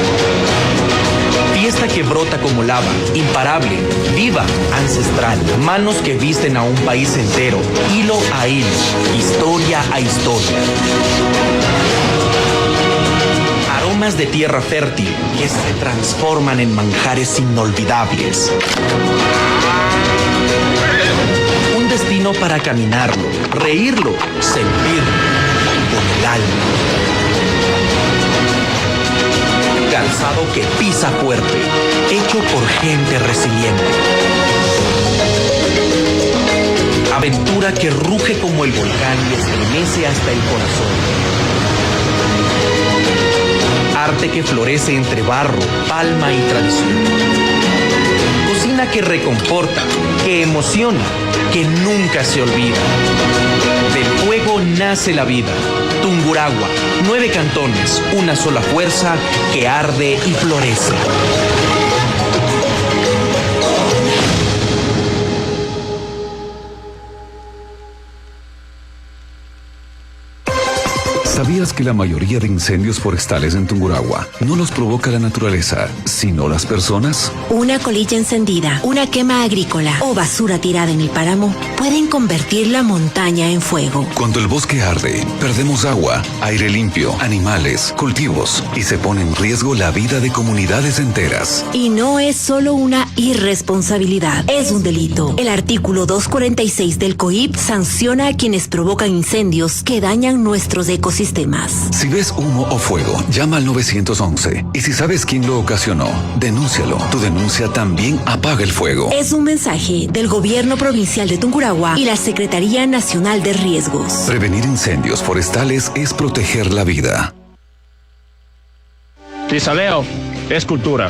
Speaker 9: Fiesta que brota como lava, imparable, viva, ancestral. Manos que visten a un país entero, hilo a hilo, historia a historia. Aromas de tierra fértil que se transforman en manjares inolvidables. Un destino para caminarlo, reírlo, sentirlo con el alma. Calzado que pisa fuerte, hecho por gente resiliente. Aventura que ruge como el volcán y estremece hasta el corazón. Arte que florece entre barro, palma y tradición. Cocina que reconforta, que emociona, que nunca se olvida. Del fuego fuego nace la vida. Tungurahua, 9 cantones, una sola fuerza que arde y florece.
Speaker 10: ¿Sabías que la mayoría de incendios forestales en Tungurahua no los provoca la naturaleza, sino las personas?
Speaker 11: Una colilla encendida, una quema agrícola o basura tirada en el páramo pueden convertir la montaña en fuego.
Speaker 10: Cuando el bosque arde, perdemos agua, aire limpio, animales, cultivos y se pone en riesgo la vida de comunidades enteras.
Speaker 11: Y no es solo una irresponsabilidad, es un delito. El artículo 246 del COIP sanciona a quienes provocan incendios que dañan nuestros ecosistemas.
Speaker 10: Si ves humo o fuego, llama al 911. Y si sabes quién lo ocasionó, denúncialo. Tu denuncia también apaga el fuego.
Speaker 11: Es un mensaje del Gobierno Provincial de Tungurahua y la Secretaría Nacional de Riesgos.
Speaker 10: Prevenir incendios forestales es proteger la vida.
Speaker 12: Tizaleo es cultura.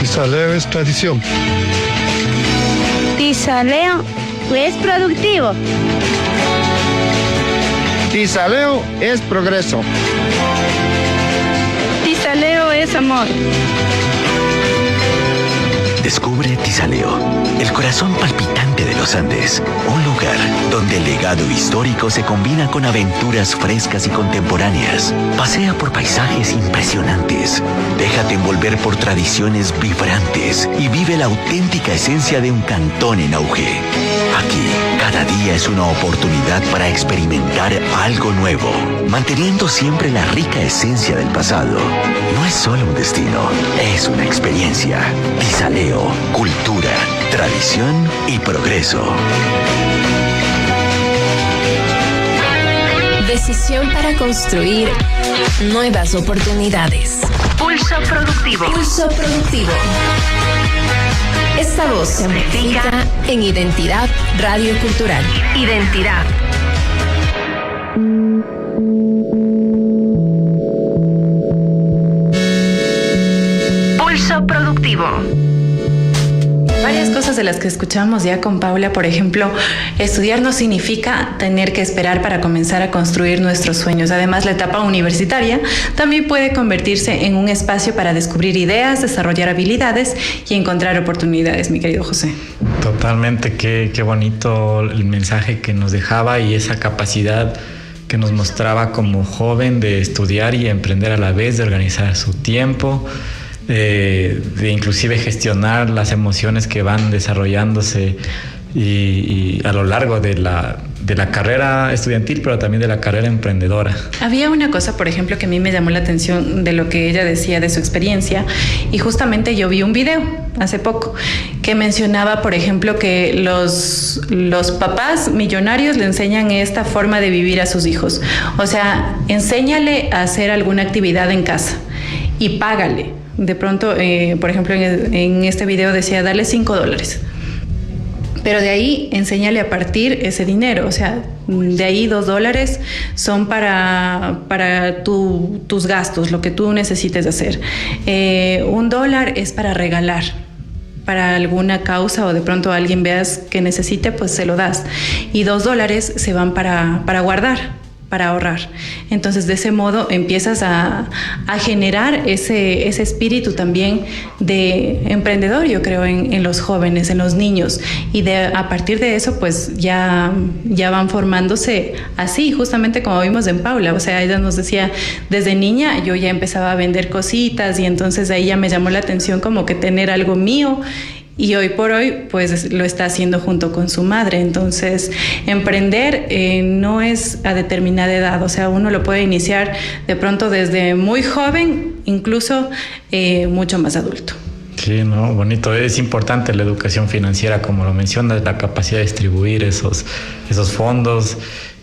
Speaker 13: Tizaleo es tradición.
Speaker 6: Tizaleo es productivo.
Speaker 13: Tizaleo es progreso.
Speaker 5: Tizaleo es amor.
Speaker 14: Descubre Tizaleo, el corazón palpitante de los Andes. Un lugar donde el legado histórico se combina con aventuras frescas y contemporáneas. Pasea por paisajes impresionantes. Déjate envolver por tradiciones vibrantes y vive la auténtica esencia de un cantón en auge. Aquí, cada día es una oportunidad para experimentar algo nuevo, manteniendo siempre la rica esencia del pasado. No es solo un destino, es una experiencia. Tizaleo, cultura, tradición y progreso.
Speaker 2: Decisión para construir nuevas oportunidades.
Speaker 1: Pulso productivo.
Speaker 2: Pulso productivo. Esta voz se amplifica en Identidad Radio Cultural.
Speaker 1: Identidad. Pulso productivo.
Speaker 3: Varias cosas de las que escuchamos ya con Paula, por ejemplo, estudiar no significa tener que esperar para comenzar a construir nuestros sueños. Además, la etapa universitaria también puede convertirse en un espacio para descubrir ideas, desarrollar habilidades y encontrar oportunidades, mi querido José.
Speaker 4: Totalmente, qué bonito el mensaje que nos dejaba y esa capacidad que nos mostraba como joven de estudiar y emprender a la vez, de organizar su tiempo, de inclusive gestionar las emociones que van desarrollándose y a lo largo de la carrera estudiantil, pero también de la carrera emprendedora.
Speaker 3: Había una cosa, por ejemplo, que a mí me llamó la atención de lo que ella decía de su experiencia, y justamente yo vi un video hace poco que mencionaba, por ejemplo, que los papás millonarios le enseñan esta forma de vivir a sus hijos. O sea, enséñale a hacer alguna actividad en casa y págale. De pronto, por ejemplo, en este video decía, dale $5. Pero de ahí, enséñale a partir ese dinero. O sea, de ahí $2 son para tus gastos, lo que tú necesites hacer. $1 es para regalar, para alguna causa, o de pronto alguien veas que necesite, pues se lo das. Y $2 se van para guardar, para ahorrar. Entonces, de ese modo empiezas a generar ese espíritu también de emprendedor, yo creo, en los jóvenes, en los niños, y a partir de eso pues ya van formándose así, justamente como vimos en Paula. O sea, ella nos decía, desde niña yo ya empezaba a vender cositas, y entonces ahí ya me llamó la atención como que tener algo mío. Y hoy por hoy, pues lo está haciendo junto con su madre. Entonces, emprender no es a determinada edad. O sea, uno lo puede iniciar de pronto desde muy joven, incluso mucho más adulto.
Speaker 4: Sí, no, bonito. Es importante la educación financiera, como lo mencionas, la capacidad de distribuir esos fondos.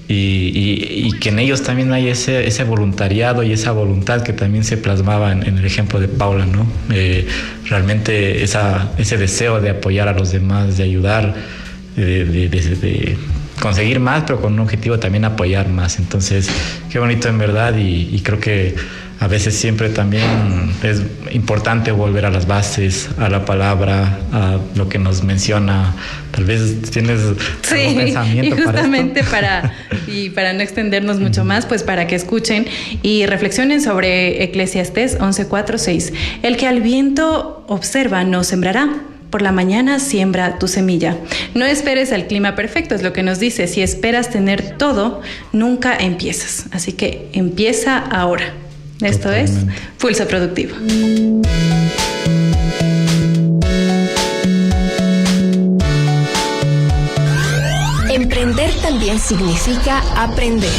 Speaker 4: Y que en ellos también hay ese voluntariado y esa voluntad que también se plasmaba en el ejemplo de Paula, ¿no? Realmente ese deseo de apoyar a los demás, de ayudar, de conseguir más, pero con un objetivo también apoyar más. Entonces, qué bonito en verdad, y creo que a veces siempre también es importante volver a las bases, a la palabra, a lo que nos menciona. Tal vez tienes algún pensamiento
Speaker 3: y justamente para no extendernos mucho más, pues para que escuchen y reflexionen sobre Eclesiastés 11:4-6. El que al viento observa no sembrará. Por la mañana siembra tu semilla. No esperes al clima perfecto, es lo que nos dice. Si esperas tener todo, nunca empiezas. Así que empieza ahora. Esto Totalmente. Es Pulso Productivo.
Speaker 2: Emprender también significa aprender,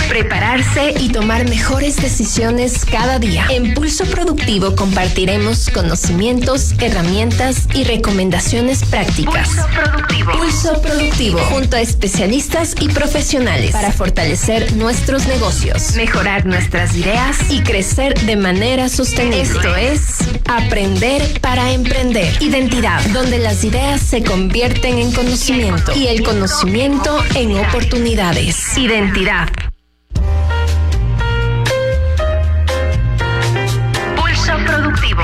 Speaker 2: prepararse y tomar mejores decisiones cada día. En Pulso Productivo compartiremos conocimientos, herramientas y recomendaciones prácticas.
Speaker 1: Pulso Productivo.
Speaker 2: Pulso Productivo, junto a especialistas y profesionales para fortalecer nuestros negocios, mejorar nuestras ideas y crecer de manera sostenible. Esto es Aprender para Emprender. Identidad, donde las ideas se convierten en conocimiento y el conocimiento en oportunidades.
Speaker 1: Identidad. Pulso Productivo.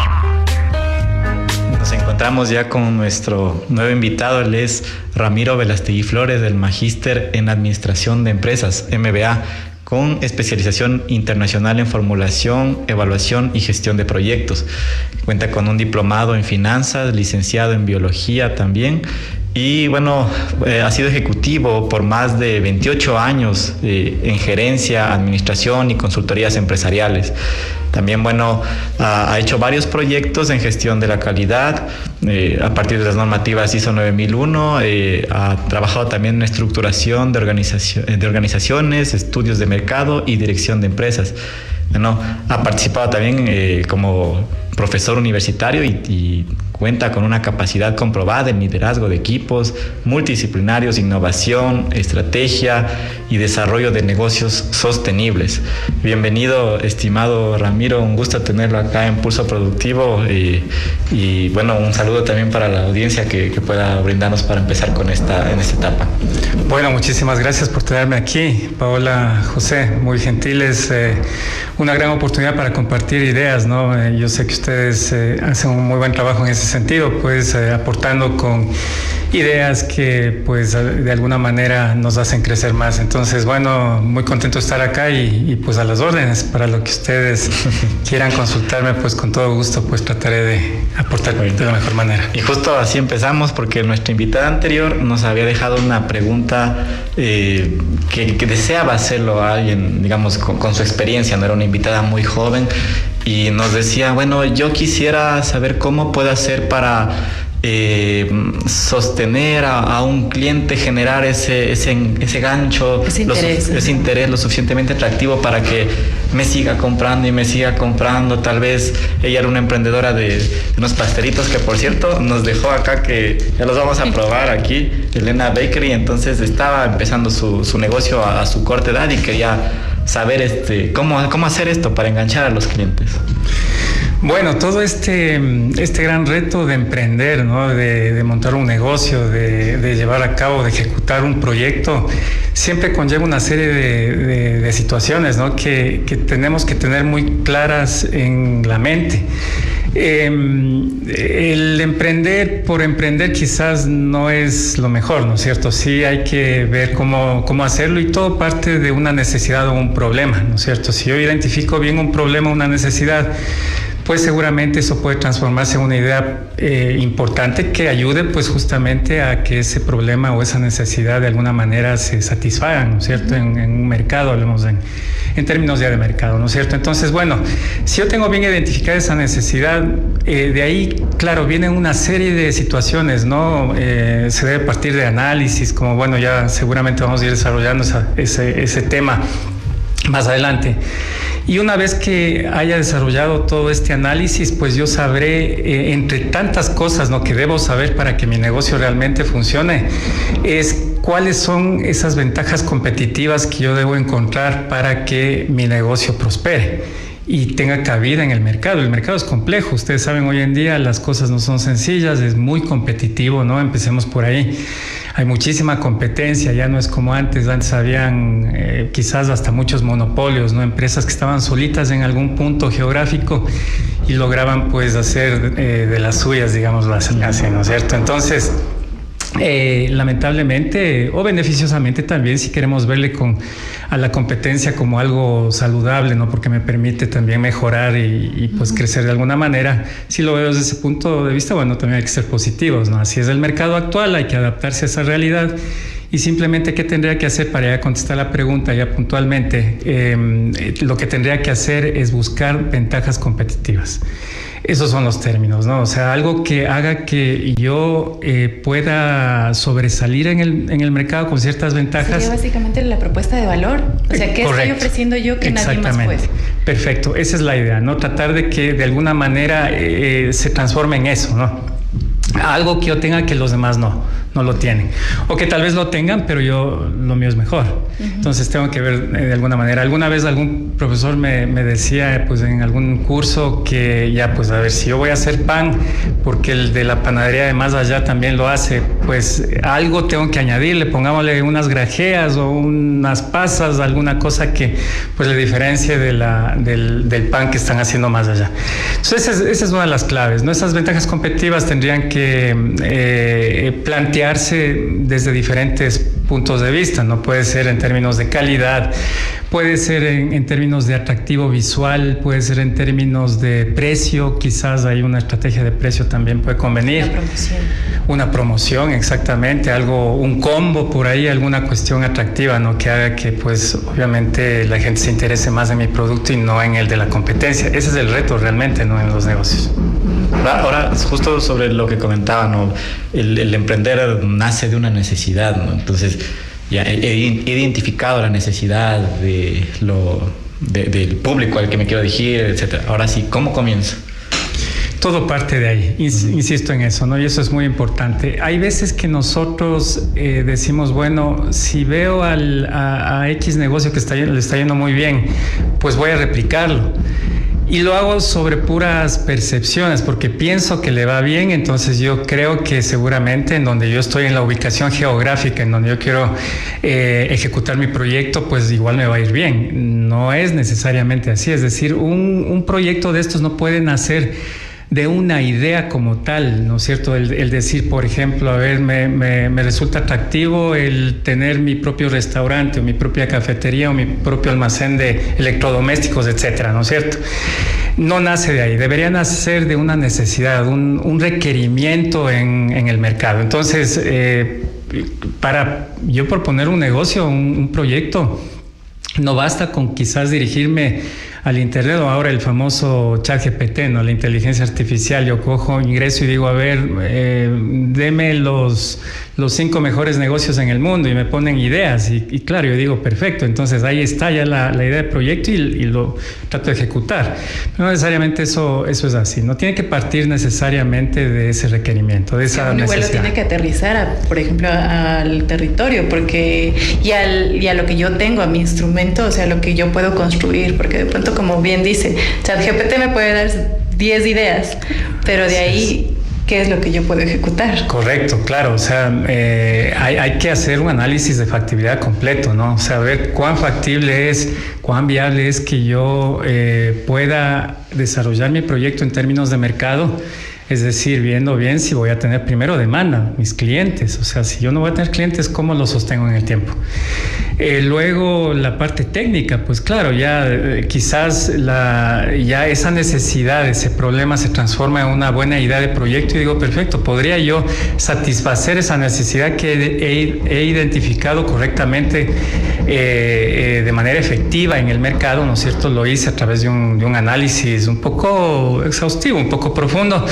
Speaker 4: Nos encontramos ya con nuestro nuevo invitado. Él es Ramiro Velastegui Flores, del Magíster en Administración de Empresas, MBA, con especialización internacional en formulación, evaluación y gestión de proyectos. Cuenta con un diplomado en finanzas, licenciado en biología también. Y bueno, ha sido ejecutivo por más de 28 años en gerencia, administración y consultorías empresariales. También, bueno, ha hecho varios proyectos en gestión de la calidad a partir de las normativas ISO 9001. Ha trabajado también en estructuración de organizaciones, estudios de mercado y dirección de empresas. Bueno, ha participado también como profesor universitario y cuenta con una capacidad comprobada en liderazgo de equipos multidisciplinarios, innovación, estrategia y desarrollo de negocios sostenibles. Bienvenido, estimado Ramiro, un gusto tenerlo acá en Pulso Productivo y bueno, un saludo también para la audiencia que pueda brindarnos para empezar en esta etapa.
Speaker 15: Bueno, muchísimas gracias por tenerme aquí, Paola, José, muy gentiles. Una gran oportunidad para compartir ideas, ¿no? Yo sé que ustedes hacen un muy buen trabajo en ese sentido, pues aportando con ideas que pues de alguna manera nos hacen crecer más. Entonces, bueno, muy contento de estar acá y pues a las órdenes para lo que ustedes quieran consultarme, pues con todo gusto pues trataré de aportar de la mejor manera.
Speaker 4: Y justo así empezamos, porque nuestra invitada anterior nos había dejado una pregunta que deseaba hacerlo a alguien, digamos, con su experiencia. No era una invitada muy joven y nos decía, bueno, yo quisiera saber cómo puedo hacer para sostener a un cliente, generar ese gancho, ese interés lo suficientemente atractivo para que me siga comprando y me siga comprando. Tal vez ella era una emprendedora de unos pastelitos que, por cierto, nos dejó acá, que ya los vamos a probar aquí, Elena Bakery. Entonces estaba empezando su negocio a su corta edad y quería saber cómo hacer esto para enganchar a los clientes.
Speaker 15: Bueno, todo este gran reto de emprender, ¿no? De montar un negocio, de llevar a cabo, de ejecutar un proyecto, siempre conlleva una serie de situaciones, ¿no? que tenemos que tener muy claras en la mente. El emprender por emprender quizás no es lo mejor, ¿no es cierto? Sí hay que ver cómo hacerlo, y todo parte de una necesidad o un problema, ¿no es cierto? Si yo identifico bien un problema, una necesidad, pues seguramente eso puede transformarse en una idea importante que ayude pues justamente a que ese problema o esa necesidad de alguna manera se satisfagan, ¿no es cierto? En un mercado, hablemos en términos ya de mercado, ¿no es cierto? Entonces, bueno, si yo tengo bien identificada esa necesidad, de ahí, claro, vienen una serie de situaciones, ¿no? Se debe partir de análisis, como bueno, ya seguramente vamos a ir desarrollando ese tema más adelante. Y una vez que haya desarrollado todo este análisis, pues yo sabré, entre tantas cosas, ¿no?, que debo saber para que mi negocio realmente funcione, es cuáles son esas ventajas competitivas que yo debo encontrar para que mi negocio prospere y tenga cabida en el mercado. El mercado es complejo, ustedes saben, hoy en día las cosas no son sencillas, es muy competitivo, ¿no? Empecemos por ahí. Hay muchísima competencia, ya no es como antes habían quizás hasta muchos monopolios, ¿no? Empresas que estaban solitas en algún punto geográfico y lograban pues hacer de las suyas, digamos, así, ¿no es cierto? Entonces, lamentablemente o beneficiosamente también, si queremos verle a la competencia como algo saludable, ¿no? Porque me permite también mejorar y pues crecer de alguna manera. Si lo veo desde ese punto de vista, bueno, también hay que ser positivos, ¿no? Así es el mercado actual, hay que adaptarse a esa realidad. Y simplemente, ¿qué tendría que hacer para ya contestar la pregunta ya puntualmente? Lo que tendría que hacer es buscar ventajas competitivas. Esos son los términos, ¿no? O sea, algo que haga que yo pueda sobresalir en el mercado con ciertas ventajas.
Speaker 3: Sería básicamente la propuesta de valor. O sea, ¿qué estoy ofreciendo yo que nadie más puede?
Speaker 15: Perfecto, esa es la idea, ¿no? Tratar de que de alguna manera se transforme en eso, ¿no? Algo que yo tenga que los demás no lo tienen. O que tal vez lo tengan, pero lo mío es mejor. Entonces tengo que ver de alguna manera. Alguna vez algún profesor me decía, pues en algún curso, que ya, pues a ver, si yo voy a hacer pan, porque el de la panadería de más allá también lo hace, pues algo tengo que añadirle, pongámosle unas grajeas o unas pasas, alguna cosa que pues le diferencie del pan que están haciendo más allá. Entonces esa es una de las claves, ¿no? Esas ventajas competitivas tendrían que plantearse desde diferentes puntos de vista, ¿no? Puede ser en términos de calidad, puede ser en términos de atractivo visual, puede ser en términos de precio, quizás hay una estrategia de precio también puede convenir. Una promoción, exactamente, un combo por ahí, alguna cuestión atractiva, ¿no? Que haga que pues obviamente la gente se interese más en mi producto y no en el de la competencia. Ese es el reto realmente, ¿no? En los negocios.
Speaker 4: Ahora, justo sobre lo que comentaba, ¿no? El emprender nace de una necesidad, ¿no? Entonces, ya he identificado la necesidad del público al que me quiero dirigir, etcétera. Ahora sí, ¿cómo comienzo?
Speaker 15: Todo parte de ahí, insisto en eso, ¿no? Y eso es muy importante. Hay veces que nosotros decimos, bueno, si veo a X negocio que le está yendo muy bien, pues voy a replicarlo. Y lo hago sobre puras percepciones, porque pienso que le va bien, entonces yo creo que seguramente en donde yo estoy, en la ubicación geográfica, en donde yo quiero ejecutar mi proyecto, pues igual me va a ir bien. No es necesariamente así, es decir, un proyecto de estos no puede nacer de una idea como tal, ¿no es cierto? El decir, por ejemplo, a ver, me resulta atractivo el tener mi propio restaurante o mi propia cafetería o mi propio almacén de electrodomésticos, etcétera, ¿no es cierto? No nace de ahí, debería nacer de una necesidad, un requerimiento en el mercado. Entonces, para yo proponer un negocio, un proyecto, no basta con quizás dirigirme al internet o ahora el famoso ChatGPT, ¿no? La inteligencia artificial. Yo cojo, ingreso y digo, a ver, deme los 5 mejores negocios en el mundo y me ponen ideas y claro, yo digo, perfecto, entonces ahí está ya la idea de proyecto y lo trato de ejecutar. Pero no necesariamente eso es así, no tiene que partir necesariamente de ese requerimiento, de esa necesidad. Igual lo
Speaker 3: tiene que aterrizar, por ejemplo, al territorio, porque y a lo que yo tengo, a mi instrumento, o sea, lo que yo puedo construir, porque de pronto, como bien dice, ChatGPT me puede dar 10 ideas, pero de ahí, ¿qué es lo que yo puedo ejecutar?
Speaker 15: Correcto, claro, o sea, hay que hacer un análisis de factibilidad completo, ¿no? O sea, ver cuán factible es, cuán viable es que yo pueda desarrollar mi proyecto en términos de mercado. Es decir, viendo bien si voy a tener primero demanda, mis clientes. O sea, si yo no voy a tener clientes, ¿cómo los sostengo en el tiempo? Luego, la parte técnica, pues claro, ya quizás ya esa necesidad, ese problema se transforma en una buena idea de proyecto y digo, perfecto, podría yo satisfacer esa necesidad que he identificado correctamente de manera efectiva en el mercado, ¿no es cierto? Lo hice a través de un análisis un poco exhaustivo, un poco profundo.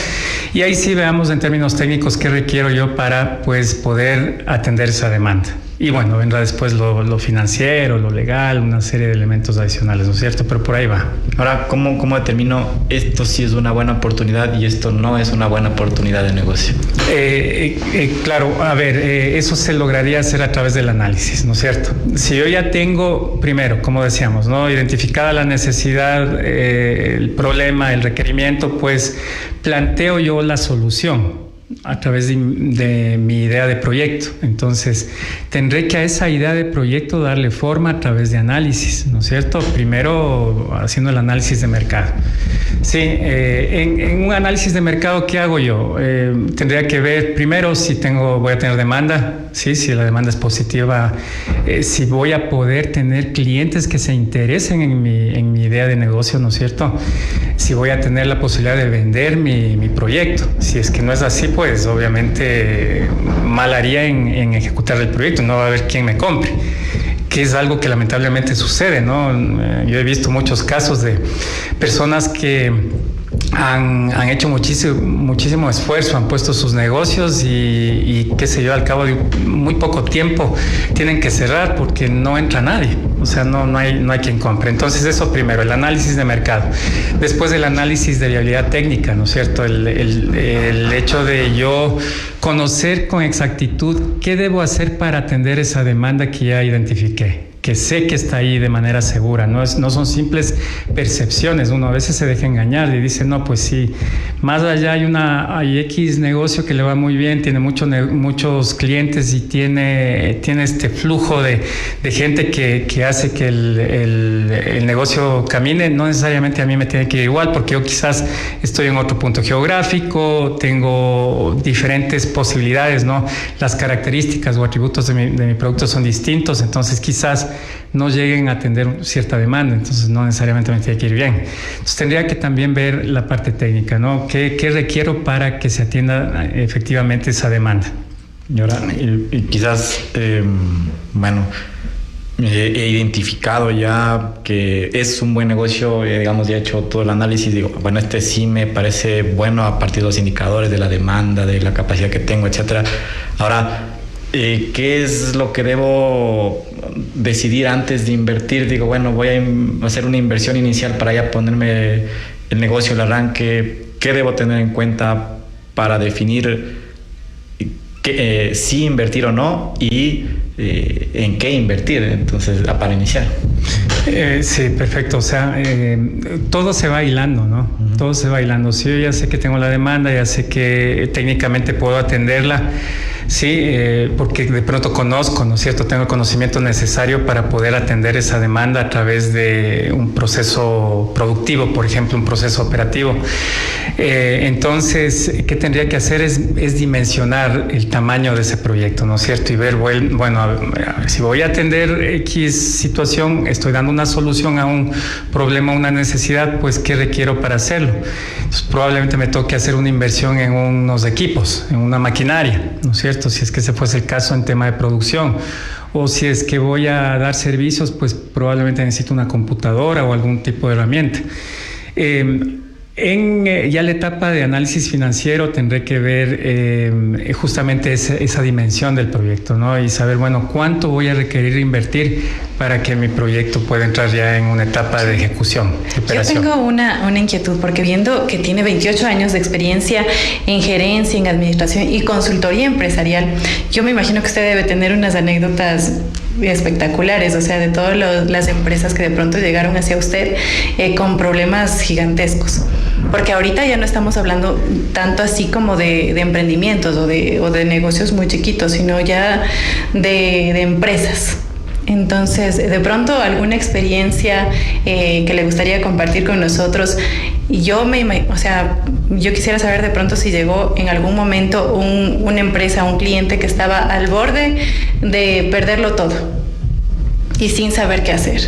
Speaker 15: Y ahí sí veamos en términos técnicos qué requiero yo para pues poder atender esa demanda. Y bueno, vendrá después lo financiero, lo legal, una serie de elementos adicionales, ¿no es cierto? Pero por ahí va.
Speaker 4: Ahora, ¿cómo determino esto sí es una buena oportunidad y esto no es una buena oportunidad de negocio?
Speaker 15: Claro, a ver, eso se lograría hacer a través del análisis, ¿no es cierto? Si yo ya tengo, primero, como decíamos, ¿no? Identificada la necesidad, el problema, el requerimiento, pues planteo yo la solución. a través de mi idea de proyecto. Entonces, tendré que a esa idea de proyecto darle forma a través de análisis, ¿no es cierto? Primero, haciendo el análisis de mercado. Sí, en un análisis de mercado, ¿qué hago yo? Tendría que ver primero si voy a tener demanda, ¿sí? Si la demanda es positiva, si voy a poder tener clientes que se interesen en mi idea de negocio, ¿no es cierto? Si voy a tener la posibilidad de vender mi proyecto. Si es que no es así, pues obviamente mal haría en ejecutar el proyecto, no va a haber quien me compre, que es algo que lamentablemente sucede, ¿no? Yo he visto muchos casos de personas que han hecho muchísimo esfuerzo, han puesto sus negocios y qué sé yo, al cabo de muy poco tiempo tienen que cerrar porque no entra nadie, o sea, no hay quien compre. Entonces eso primero, el análisis de mercado. Después el análisis de viabilidad técnica, ¿no es cierto? El hecho de yo conocer con exactitud qué debo hacer para atender esa demanda que ya identifiqué, que sé que está ahí de manera segura, no son simples percepciones. Uno a veces se deja engañar y dice, no, pues sí, más allá hay X negocio que le va muy bien, tiene muchos clientes y tiene este flujo de gente que hace que el negocio camine. No necesariamente a mí me tiene que ir igual, porque yo quizás estoy en otro punto geográfico, tengo diferentes posibilidades, ¿no? Las características o atributos de mi producto son distintos, entonces quizás no lleguen a atender cierta demanda, entonces no necesariamente me tiene que ir bien. Entonces tendría que también ver la parte técnica, ¿no? ¿Qué requiero para que se atienda efectivamente esa demanda?
Speaker 4: Y ahora, quizás, bueno, he identificado ya que es un buen negocio, digamos, ya he hecho todo el análisis, digo, bueno, este sí me parece bueno a partir de los indicadores de la demanda, de la capacidad que tengo, etcétera. Ahora, ¿qué es lo que debo decidir antes de invertir? Digo, bueno, voy a hacer una inversión inicial para ya ponerme el negocio, el arranque. ¿Qué debo tener en cuenta para definir si invertir o no y en qué invertir? Entonces, para iniciar.
Speaker 15: Sí, perfecto. O sea, todo se va hilando, ¿no? Uh-huh. Todo se va hilando. Si yo ya sé que tengo la demanda, ya sé que técnicamente puedo atenderla, sí, porque de pronto conozco, ¿no es cierto? Tengo el conocimiento necesario para poder atender esa demanda a través de un proceso productivo, por ejemplo, un proceso operativo. Entonces, ¿qué tendría que hacer? Es dimensionar el tamaño de ese proyecto, ¿no es cierto? Y ver, bueno, a ver, si voy a atender X situación, estoy dando una solución a un problema, a una necesidad, pues ¿qué requiero para hacerlo? Entonces, probablemente me toque hacer una inversión en unos equipos, en una maquinaria, ¿no es cierto? Si es que ese fuese el caso en tema de producción. O si es que voy a dar servicios, pues probablemente necesito una computadora o algún tipo de herramienta. En ya la etapa de análisis financiero tendré que ver justamente esa dimensión del proyecto, ¿no? Y saber, bueno, cuánto voy a requerir invertir para que mi proyecto pueda entrar ya en una etapa de ejecución, de operación.
Speaker 3: Yo tengo una inquietud, porque viendo que tiene 28 años de experiencia en gerencia, en administración y consultoría empresarial, yo me imagino que usted debe tener unas anécdotas espectaculares, o sea, de todas las empresas que de pronto llegaron hacia usted con problemas gigantescos. Porque ahorita ya no estamos hablando tanto así como de emprendimientos o de negocios muy chiquitos, sino ya de empresas. Entonces, de pronto, alguna experiencia que le gustaría compartir con nosotros. Yo quisiera saber de pronto si llegó en algún momento una empresa, un cliente que estaba al borde de perderlo todo y sin saber qué hacer.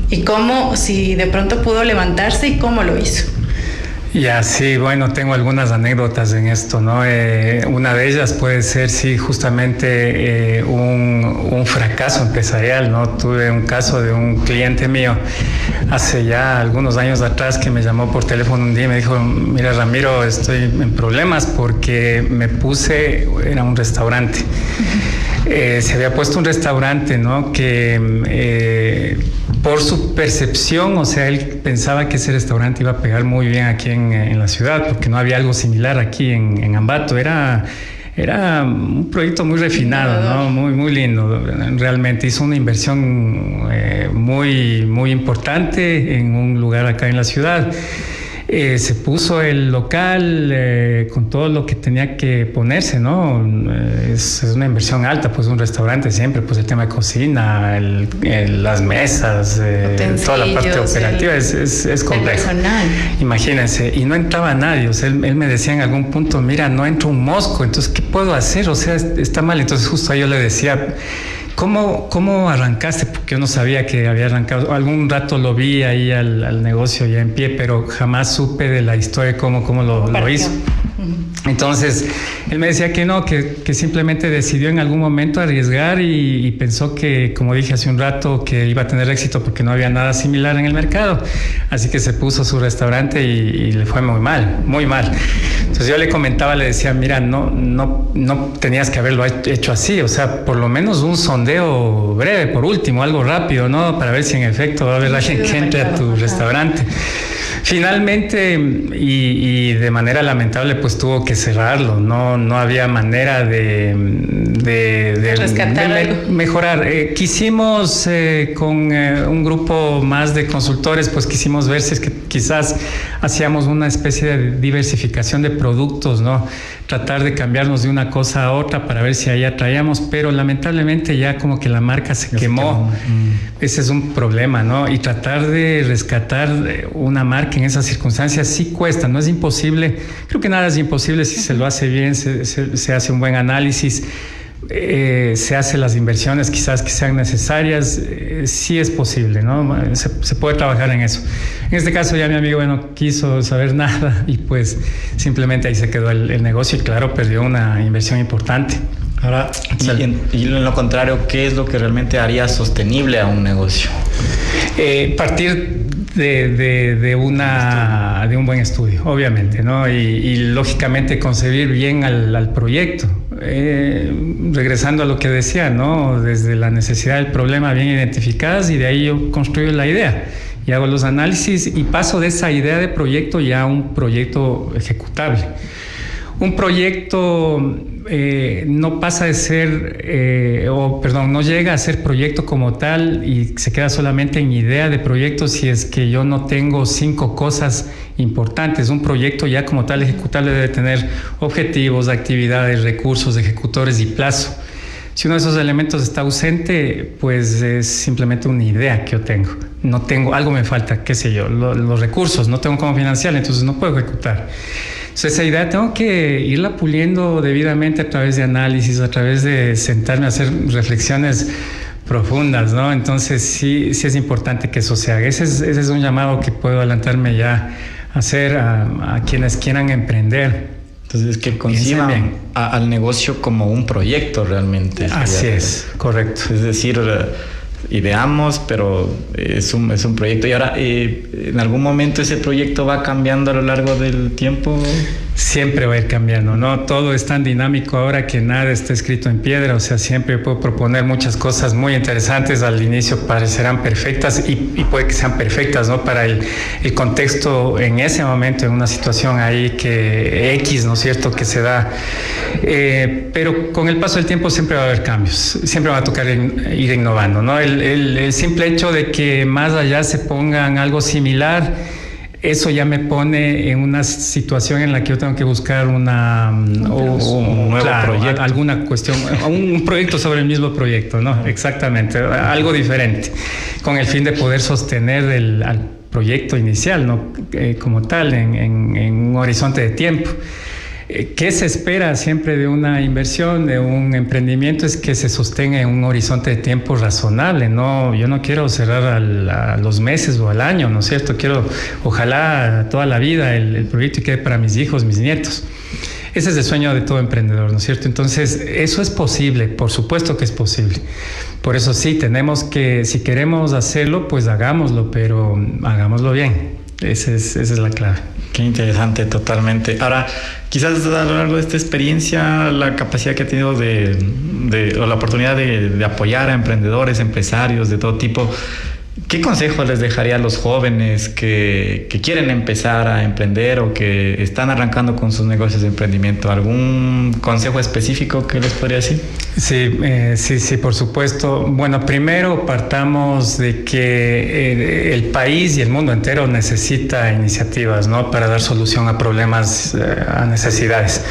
Speaker 3: Y cómo, si de pronto pudo levantarse y cómo lo hizo.
Speaker 15: Ya, sí, bueno, tengo algunas anécdotas en esto, ¿no? Una de ellas puede ser, sí, justamente un fracaso empresarial, ¿no? Tuve un caso de un cliente mío hace ya algunos años atrás que me llamó por teléfono un día y me dijo, mira, Ramiro, estoy en problemas porque era un restaurante. Se había puesto un restaurante, ¿no? Que por su percepción, o sea, él pensaba que ese restaurante iba a pegar muy bien aquí en la ciudad, porque no había algo similar aquí en Ambato. Era un proyecto muy refinado, ¿no? Muy lindo. Realmente hizo una inversión muy importante en un lugar acá en la ciudad. Se puso el local con todo lo que tenía que ponerse, ¿no? Es una inversión alta, pues un restaurante siempre, pues el tema de cocina, las mesas, toda la parte operativa es complejo.
Speaker 3: Personal.
Speaker 15: Imagínense, y no entraba nadie, o sea, él me decía en algún punto, mira, no entra un mosco, entonces, ¿qué puedo hacer? O sea, está mal. Entonces justo ahí yo le decía, ¿Cómo arrancaste? Porque yo no sabía que había arrancado. Algún rato lo vi ahí al negocio ya en pie, pero jamás supe de la historia, cómo lo hizo. Entonces, él me decía que no, que simplemente decidió en algún momento arriesgar y pensó que, como dije hace un rato, que iba a tener éxito porque no había nada similar en el mercado. Así que se puso su restaurante y le fue muy mal, muy mal. Entonces yo le comentaba, le decía, mira, no tenías que haberlo hecho así, o sea, por lo menos un sondeo breve, por último, algo rápido, ¿no? Para ver si en efecto va a haber alguien que entre a tu restaurante. Finalmente, y de manera lamentable, pues tuvo que cerrarlo. No había manera de mejorar. Quisimos con un grupo más de consultores, pues quisimos ver si es que quizás hacíamos una especie de diversificación de productos, ¿no? Tratar de cambiarnos de una cosa a otra para ver si ahí atraíamos, pero lamentablemente ya como que la marca se quemó. Ese es un problema, ¿no? Y tratar de rescatar una marca en esas circunstancias sí cuesta, no es imposible. Creo que nada es imposible si se lo hace bien, se hace un buen análisis, se hace las inversiones quizás que sean necesarias, sí es posible, ¿no? Se puede trabajar en eso. En este caso ya mi amigo no quiso saber nada y pues simplemente ahí se quedó el negocio y claro, perdió una inversión importante.
Speaker 4: Ahora, y en lo contrario, ¿qué es lo que realmente haría sostenible a un negocio?
Speaker 15: Partir de un buen estudio, obviamente, ¿no? Y lógicamente concebir bien al proyecto. Regresando a lo que decía, ¿no? Desde la necesidad del problema bien identificadas y de ahí yo construyo la idea y hago los análisis y paso de esa idea de proyecto ya a un proyecto ejecutable. Un proyecto no pasa de ser, no llega a ser proyecto como tal y se queda solamente en idea de proyecto si es que yo no tengo 5 cosas importantes. Un proyecto ya como tal ejecutable debe tener objetivos, actividades, recursos, ejecutores y plazo. Si uno de esos elementos está ausente, pues es simplemente una idea que yo tengo. No tengo, algo me falta, qué sé yo, los recursos, no tengo cómo financiar, entonces no puedo ejecutar. Entonces esa idea tengo que irla puliendo debidamente a través de análisis, a través de sentarme a hacer reflexiones profundas, ¿no? Entonces sí es importante que eso se haga. Ese es un llamado que puedo adelantarme ya a hacer a quienes quieran emprender.
Speaker 4: Entonces que conciban al negocio como un proyecto realmente.
Speaker 15: Así es, correcto.
Speaker 4: Es decir, ideamos, pero es un proyecto. Y ahora, ¿en algún momento ese proyecto va cambiando a lo largo del tiempo?
Speaker 15: Siempre va a ir cambiando, ¿no? Todo es tan dinámico ahora que nada está escrito en piedra, o sea, siempre puedo proponer muchas cosas muy interesantes, al inicio parecerán perfectas y puede que sean perfectas, ¿no? Para el contexto en ese momento, en una situación ahí que X, ¿no es cierto?, que se da, pero con el paso del tiempo siempre va a haber cambios, siempre va a tocar ir innovando, ¿no? El simple hecho de que más allá se pongan algo similar, eso ya me pone en una situación en la que yo tengo que buscar un nuevo proyecto, alguna cuestión, un proyecto sobre el mismo proyecto, ¿no? Exactamente, algo diferente, con el fin de poder sostener al proyecto inicial, ¿no? Como tal, en un horizonte de tiempo. ¿Qué se espera siempre de una inversión, de un emprendimiento? Es que se sostenga en un horizonte de tiempo razonable, ¿no? Yo no quiero cerrar a los meses o al año, ¿no es cierto? Quiero, ojalá, toda la vida el proyecto quede para mis hijos, mis nietos. Ese es el sueño de todo emprendedor, ¿no es cierto? Entonces, eso es posible, por supuesto que es posible. Por eso sí, tenemos que, si queremos hacerlo, pues hagámoslo, pero hagámoslo bien. Esa es la clave.
Speaker 4: Qué interesante, totalmente. Ahora, quizás a lo largo de esta experiencia, la capacidad que ha tenido o la oportunidad de apoyar a emprendedores, empresarios de todo tipo, ¿Qué consejo les dejaría a los jóvenes que quieren empezar a emprender o que están arrancando con sus negocios de emprendimiento? ¿Algún consejo específico que les podría decir?
Speaker 15: Sí, por supuesto. Bueno, primero partamos de que el país y el mundo entero necesita iniciativas, ¿no? Para dar solución a problemas, a necesidades.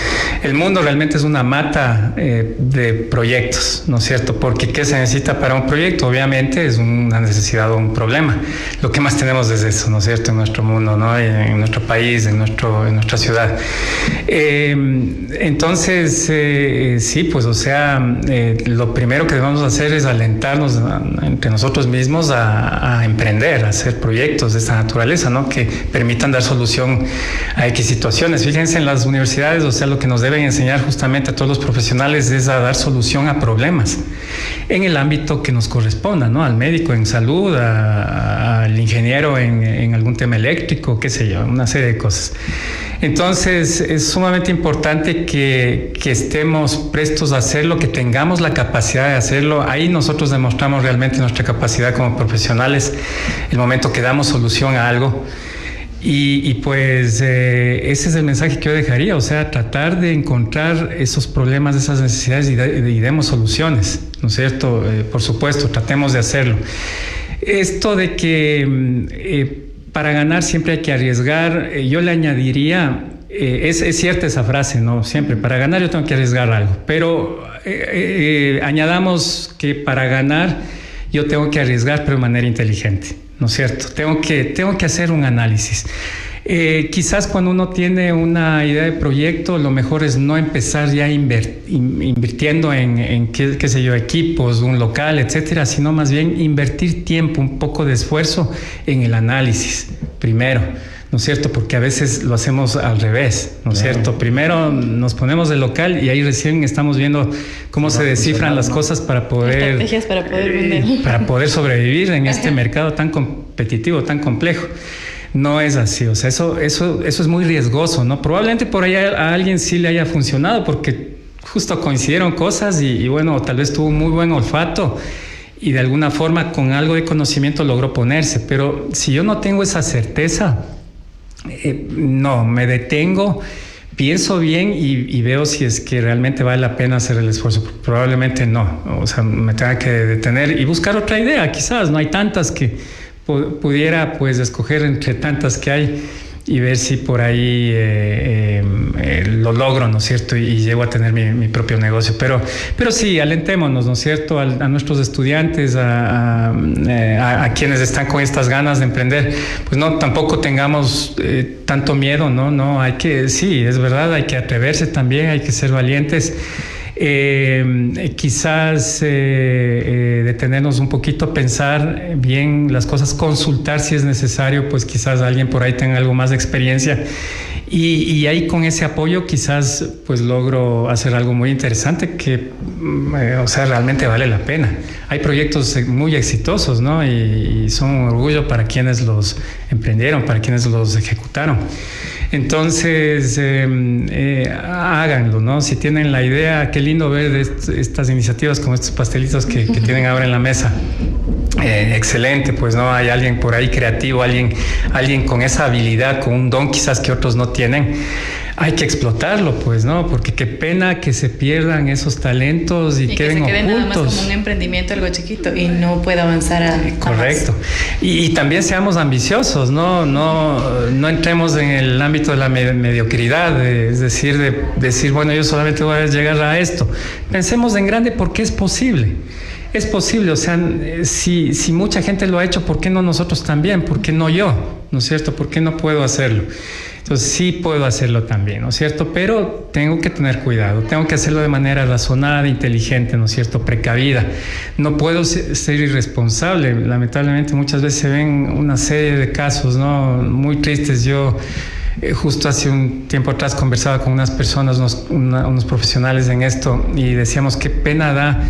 Speaker 15: El mundo realmente es una mata de proyectos, ¿no es cierto? Porque ¿qué se necesita para un proyecto? Obviamente es una necesidad o un problema. Lo que más tenemos es eso, ¿no es cierto? En nuestro mundo, ¿no? En nuestro país, en nuestra ciudad. Entonces, sí, pues, o sea, lo primero que debemos hacer es alentarnos entre nosotros mismos a emprender, a hacer proyectos de esta naturaleza, ¿no? Que permitan dar solución a X situaciones. Fíjense, en las universidades, o sea, lo que nos deben enseñar justamente a todos los profesionales es a dar solución a problemas en el ámbito que nos corresponda, ¿no? Al médico en salud, al ingeniero en algún tema eléctrico, qué sé yo, una serie de cosas. Entonces, es sumamente importante que estemos prestos a hacerlo, que tengamos la capacidad de hacerlo. Ahí nosotros demostramos realmente nuestra capacidad como profesionales, el momento que damos solución a algo. Y pues ese es el mensaje que yo dejaría, o sea, tratar de encontrar esos problemas, esas necesidades y demos soluciones, ¿no es cierto? Por supuesto, tratemos de hacerlo. Esto de que para ganar siempre hay que arriesgar, yo le añadiría, es cierta esa frase, ¿no? Siempre, para ganar yo tengo que arriesgar algo, pero añadamos que para ganar yo tengo que arriesgar, pero de manera inteligente, ¿no es cierto? Tengo que hacer un análisis. Quizás cuando uno tiene una idea de proyecto, lo mejor es no empezar ya invirtiendo en qué sé yo, equipos, un local, etcétera, sino más bien invertir tiempo, un poco de esfuerzo en el análisis primero, ¿no es cierto? Porque a veces lo hacemos al revés, ¿no es cierto? Primero nos ponemos el local y ahí recién estamos viendo cómo se descifran las cosas para poder...
Speaker 5: Estrategias para poder vender.
Speaker 15: Para poder sobrevivir en este mercado tan competitivo, tan complejo. No es así, o sea, eso es muy riesgoso, ¿no? Probablemente por ahí a alguien sí le haya funcionado porque justo coincidieron cosas y bueno, tal vez tuvo un muy buen olfato y de alguna forma con algo de conocimiento logró ponerse, pero si yo no tengo esa certeza, no, me detengo, pienso bien y veo si es que realmente vale la pena hacer el esfuerzo. Probablemente no, o sea, me tenga que detener y buscar otra idea, quizás, no hay tantas que pudiera pues escoger entre tantas que hay y ver si por ahí lo logro, ¿no es cierto? Y llego a tener mi propio negocio. Pero sí, alentémonos, ¿no es cierto? A nuestros estudiantes, a quienes están con estas ganas de emprender, pues no, tampoco tengamos tanto miedo, ¿no? No, hay que, sí, es verdad, hay que atreverse también, hay que ser valientes. Quizás detenernos un poquito, pensar bien las cosas, consultar si es necesario, pues quizás alguien por ahí tenga algo más de experiencia y ahí con ese apoyo quizás pues logro hacer algo muy interesante que o sea, realmente vale la pena. Hay proyectos muy exitosos, ¿no? Y son un orgullo para quienes los emprendieron, para quienes los ejecutaron. Entonces, háganlo, ¿no? Si tienen la idea, qué lindo ver estas iniciativas como estos pastelitos que tienen ahora en la mesa. Excelente, pues, ¿no? Hay alguien por ahí creativo, alguien con esa habilidad, con un don quizás que otros no tienen. Hay que explotarlo, pues, ¿no? Porque qué pena que se pierdan esos talentos y queden
Speaker 3: que se quede
Speaker 15: ocultos.
Speaker 3: nada más como un emprendimiento, algo chiquito, y no pueda avanzar a
Speaker 15: Correcto. Y también seamos ambiciosos, no entremos en el ámbito de la mediocridad, es decir, de decir, bueno, yo solamente voy a llegar a esto. Pensemos en grande porque es posible. Es posible, o sea, si mucha gente lo ha hecho, ¿por qué no nosotros también? ¿Por qué no yo? ¿No es cierto? ¿Por qué no puedo hacerlo? Entonces sí puedo hacerlo también, ¿no es cierto? Pero tengo que tener cuidado, tengo que hacerlo de manera razonada, inteligente, ¿no es cierto? Precavida. No puedo ser irresponsable. Lamentablemente muchas veces se ven una serie de casos, ¿no? Muy tristes. Yo justo hace un tiempo atrás conversaba con unas personas, unos profesionales en esto, y decíamos qué pena da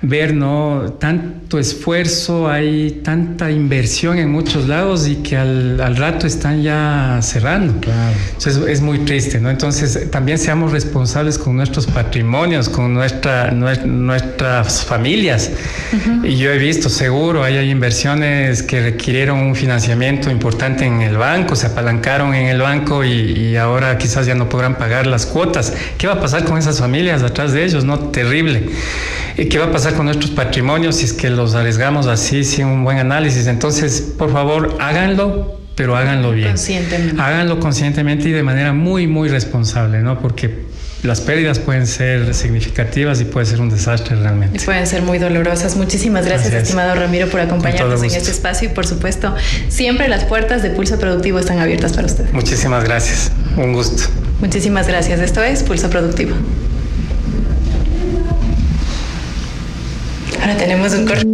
Speaker 15: ver, ¿no? Tanto esfuerzo, hay tanta inversión en muchos lados y que al rato están ya cerrando.
Speaker 4: Claro.
Speaker 15: Entonces es muy triste, ¿no? Entonces también seamos responsables con nuestros patrimonios, con nuestras familias. Uh-huh. Y yo he visto, seguro, hay inversiones que requirieron un financiamiento importante en el banco, se apalancaron en el banco y ahora quizás ya no podrán pagar las cuotas. ¿Qué va a pasar con esas familias atrás de ellos? No, terrible. ¿Qué va a pasar con nuestros patrimonios si es que los arriesgamos así sin un buen análisis? Entonces, por favor, háganlo, pero háganlo bien.
Speaker 3: Conscientemente.
Speaker 15: Háganlo conscientemente y de manera muy, muy responsable, ¿no? Porque las pérdidas pueden ser significativas y puede ser un desastre realmente.
Speaker 3: Y pueden ser muy dolorosas. Muchísimas gracias, estimado Ramiro, por acompañarnos en este espacio y, por supuesto, siempre las puertas de Pulso Productivo están abiertas para usted.
Speaker 15: Muchísimas gracias. Un gusto.
Speaker 3: Muchísimas gracias. Esto es Pulso Productivo. Ahora tenemos un corte.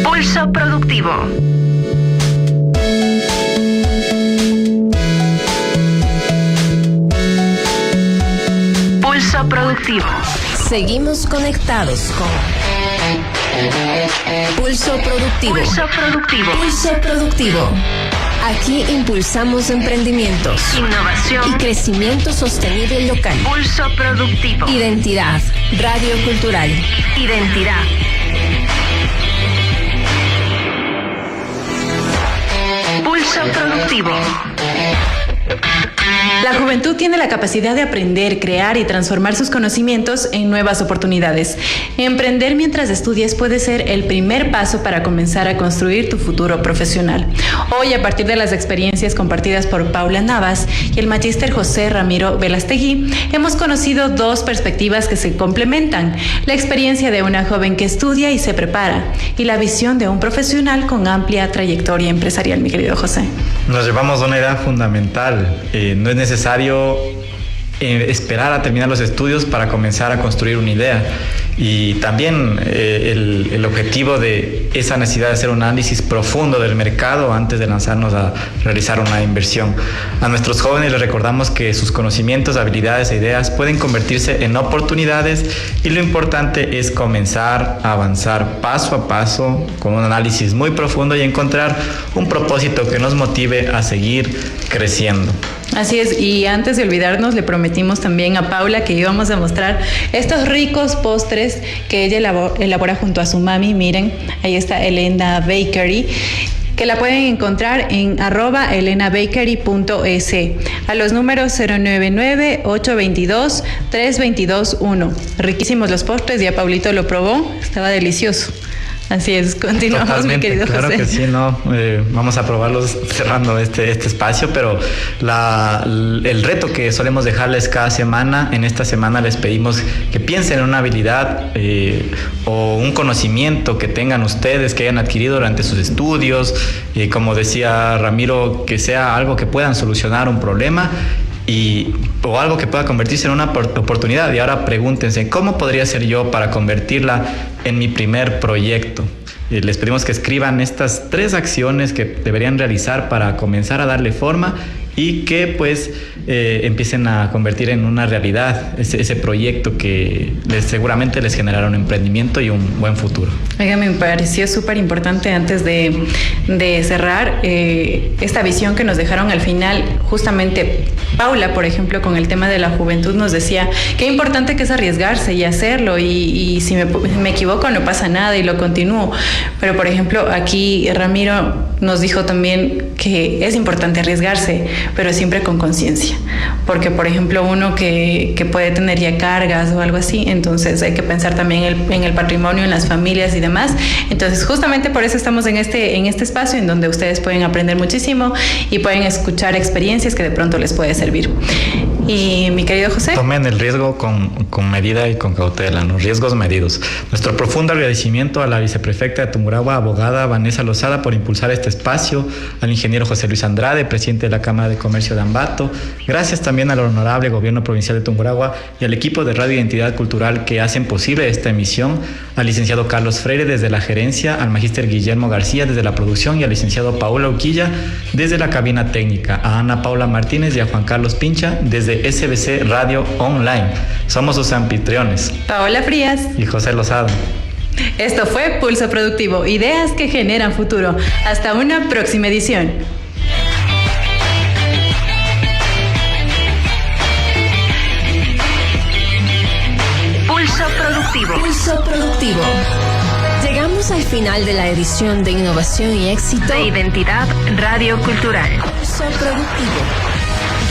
Speaker 1: Pulso Productivo. Pulso Productivo.
Speaker 2: Seguimos conectados con Pulso Productivo.
Speaker 1: Pulso Productivo.
Speaker 2: Pulso Productivo. Aquí impulsamos emprendimientos,
Speaker 1: innovación
Speaker 2: y crecimiento sostenible local.
Speaker 1: Pulso Productivo.
Speaker 2: Identidad. Radio Cultural.
Speaker 1: Identidad. Pulso Productivo.
Speaker 3: La juventud tiene la capacidad de aprender, crear y transformar sus conocimientos en nuevas oportunidades. Emprender mientras estudias puede ser el primer paso para comenzar a construir tu futuro profesional. Hoy, a partir de las experiencias compartidas por Paula Navas y el magíster José Ramiro Velastegui, hemos conocido dos perspectivas que se complementan: la experiencia de una joven que estudia y se prepara, y la visión de un profesional con amplia trayectoria empresarial, mi querido José.
Speaker 4: Nos llevamos a una idea fundamental. No es necesario esperar a terminar los estudios para comenzar a construir una idea. Y también el objetivo de esa necesidad de hacer un análisis profundo del mercado antes de lanzarnos a realizar una inversión. A nuestros jóvenes les recordamos que sus conocimientos, habilidades e ideas pueden convertirse en oportunidades, y lo importante es comenzar a avanzar paso a paso con un análisis muy profundo y encontrar un propósito que nos motive a seguir creciendo.
Speaker 3: Así es, y antes de olvidarnos, le prometimos también a Paula que íbamos a mostrar estos ricos postres que ella elabora junto a su mami. Miren, ahí está Elena Bakery, que la pueden encontrar en @elenabakery.es, a los números 099-822-3221. Riquísimos los postres, ya Paulito lo probó, estaba delicioso. Así es, continuamos.
Speaker 4: Totalmente,
Speaker 3: mi querido
Speaker 4: claro
Speaker 3: José.
Speaker 4: Que sí, ¿no? Vamos a probarlos cerrando este espacio, pero el reto que solemos dejarles cada semana, en esta semana les pedimos que piensen en una habilidad o un conocimiento que tengan ustedes, que hayan adquirido durante sus estudios, como decía Ramiro, que sea algo que puedan solucionar un problema o algo que pueda convertirse en una oportunidad. Y ahora pregúntense, ¿cómo podría ser yo para convertirla en mi primer proyecto? Les pedimos que escriban estas 3 acciones que deberían realizar para comenzar a darle forma y que pues empiecen a convertir en una realidad ese proyecto que seguramente les generará un emprendimiento y un buen futuro.
Speaker 3: Oiga, me pareció súper importante antes de cerrar esta visión que nos dejaron al final. Justamente Paula, por ejemplo, con el tema de la juventud nos decía qué importante que es arriesgarse y hacerlo, y si me equivoco no pasa nada y lo continúo. Pero por ejemplo aquí Ramiro nos dijo también que es importante arriesgarse, pero siempre con conciencia, porque por ejemplo uno que puede tener ya cargas o algo así, entonces hay que pensar también en el patrimonio, en las familias y demás. Entonces justamente por eso estamos en este espacio en donde ustedes pueden aprender muchísimo y pueden escuchar experiencias que de pronto les puede servir. Y mi querido José,
Speaker 4: tomen el riesgo con medida y con cautela, los riesgos medidos. Nuestro profundo agradecimiento a la viceprefecta de Tungurahua, abogada Vanessa Lozada, por impulsar este espacio, al ingeniero José Luis Andrade, presidente de la Cámara de Comercio de Ambato. Gracias también al honorable gobierno provincial de Tungurahua y al equipo de Radio Identidad Cultural que hacen posible esta emisión, al licenciado Carlos Freire desde la gerencia, al magíster Guillermo García desde la producción y al licenciado Paula Uquilla desde la cabina técnica, a Ana Paula Martínez y a Juan Carlos Pincha desde de SBC Radio Online. Somos sus anfitriones,
Speaker 3: Paola Frías
Speaker 4: y José Lozada.
Speaker 3: Esto fue Pulso Productivo, ideas que generan futuro. Hasta una próxima edición.
Speaker 1: Pulso Productivo.
Speaker 2: Pulso Productivo. Llegamos al final de la edición de Innovación y Éxito
Speaker 1: de Identidad Radio Cultural.
Speaker 2: Pulso Productivo.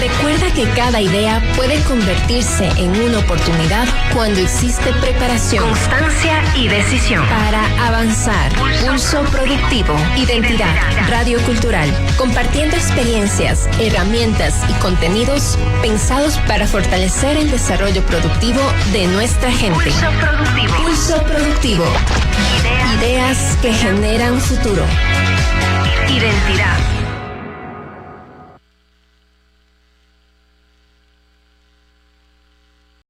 Speaker 2: Recuerda que cada idea puede convertirse en una oportunidad cuando existe preparación,
Speaker 1: constancia y decisión
Speaker 2: para avanzar. Pulso Productivo. Identidad Radio Cultural. Compartiendo experiencias, herramientas y contenidos pensados para fortalecer el desarrollo productivo de nuestra gente.
Speaker 1: Pulso Productivo.
Speaker 2: Pulso Productivo. Ideas que generan futuro.
Speaker 1: Identidad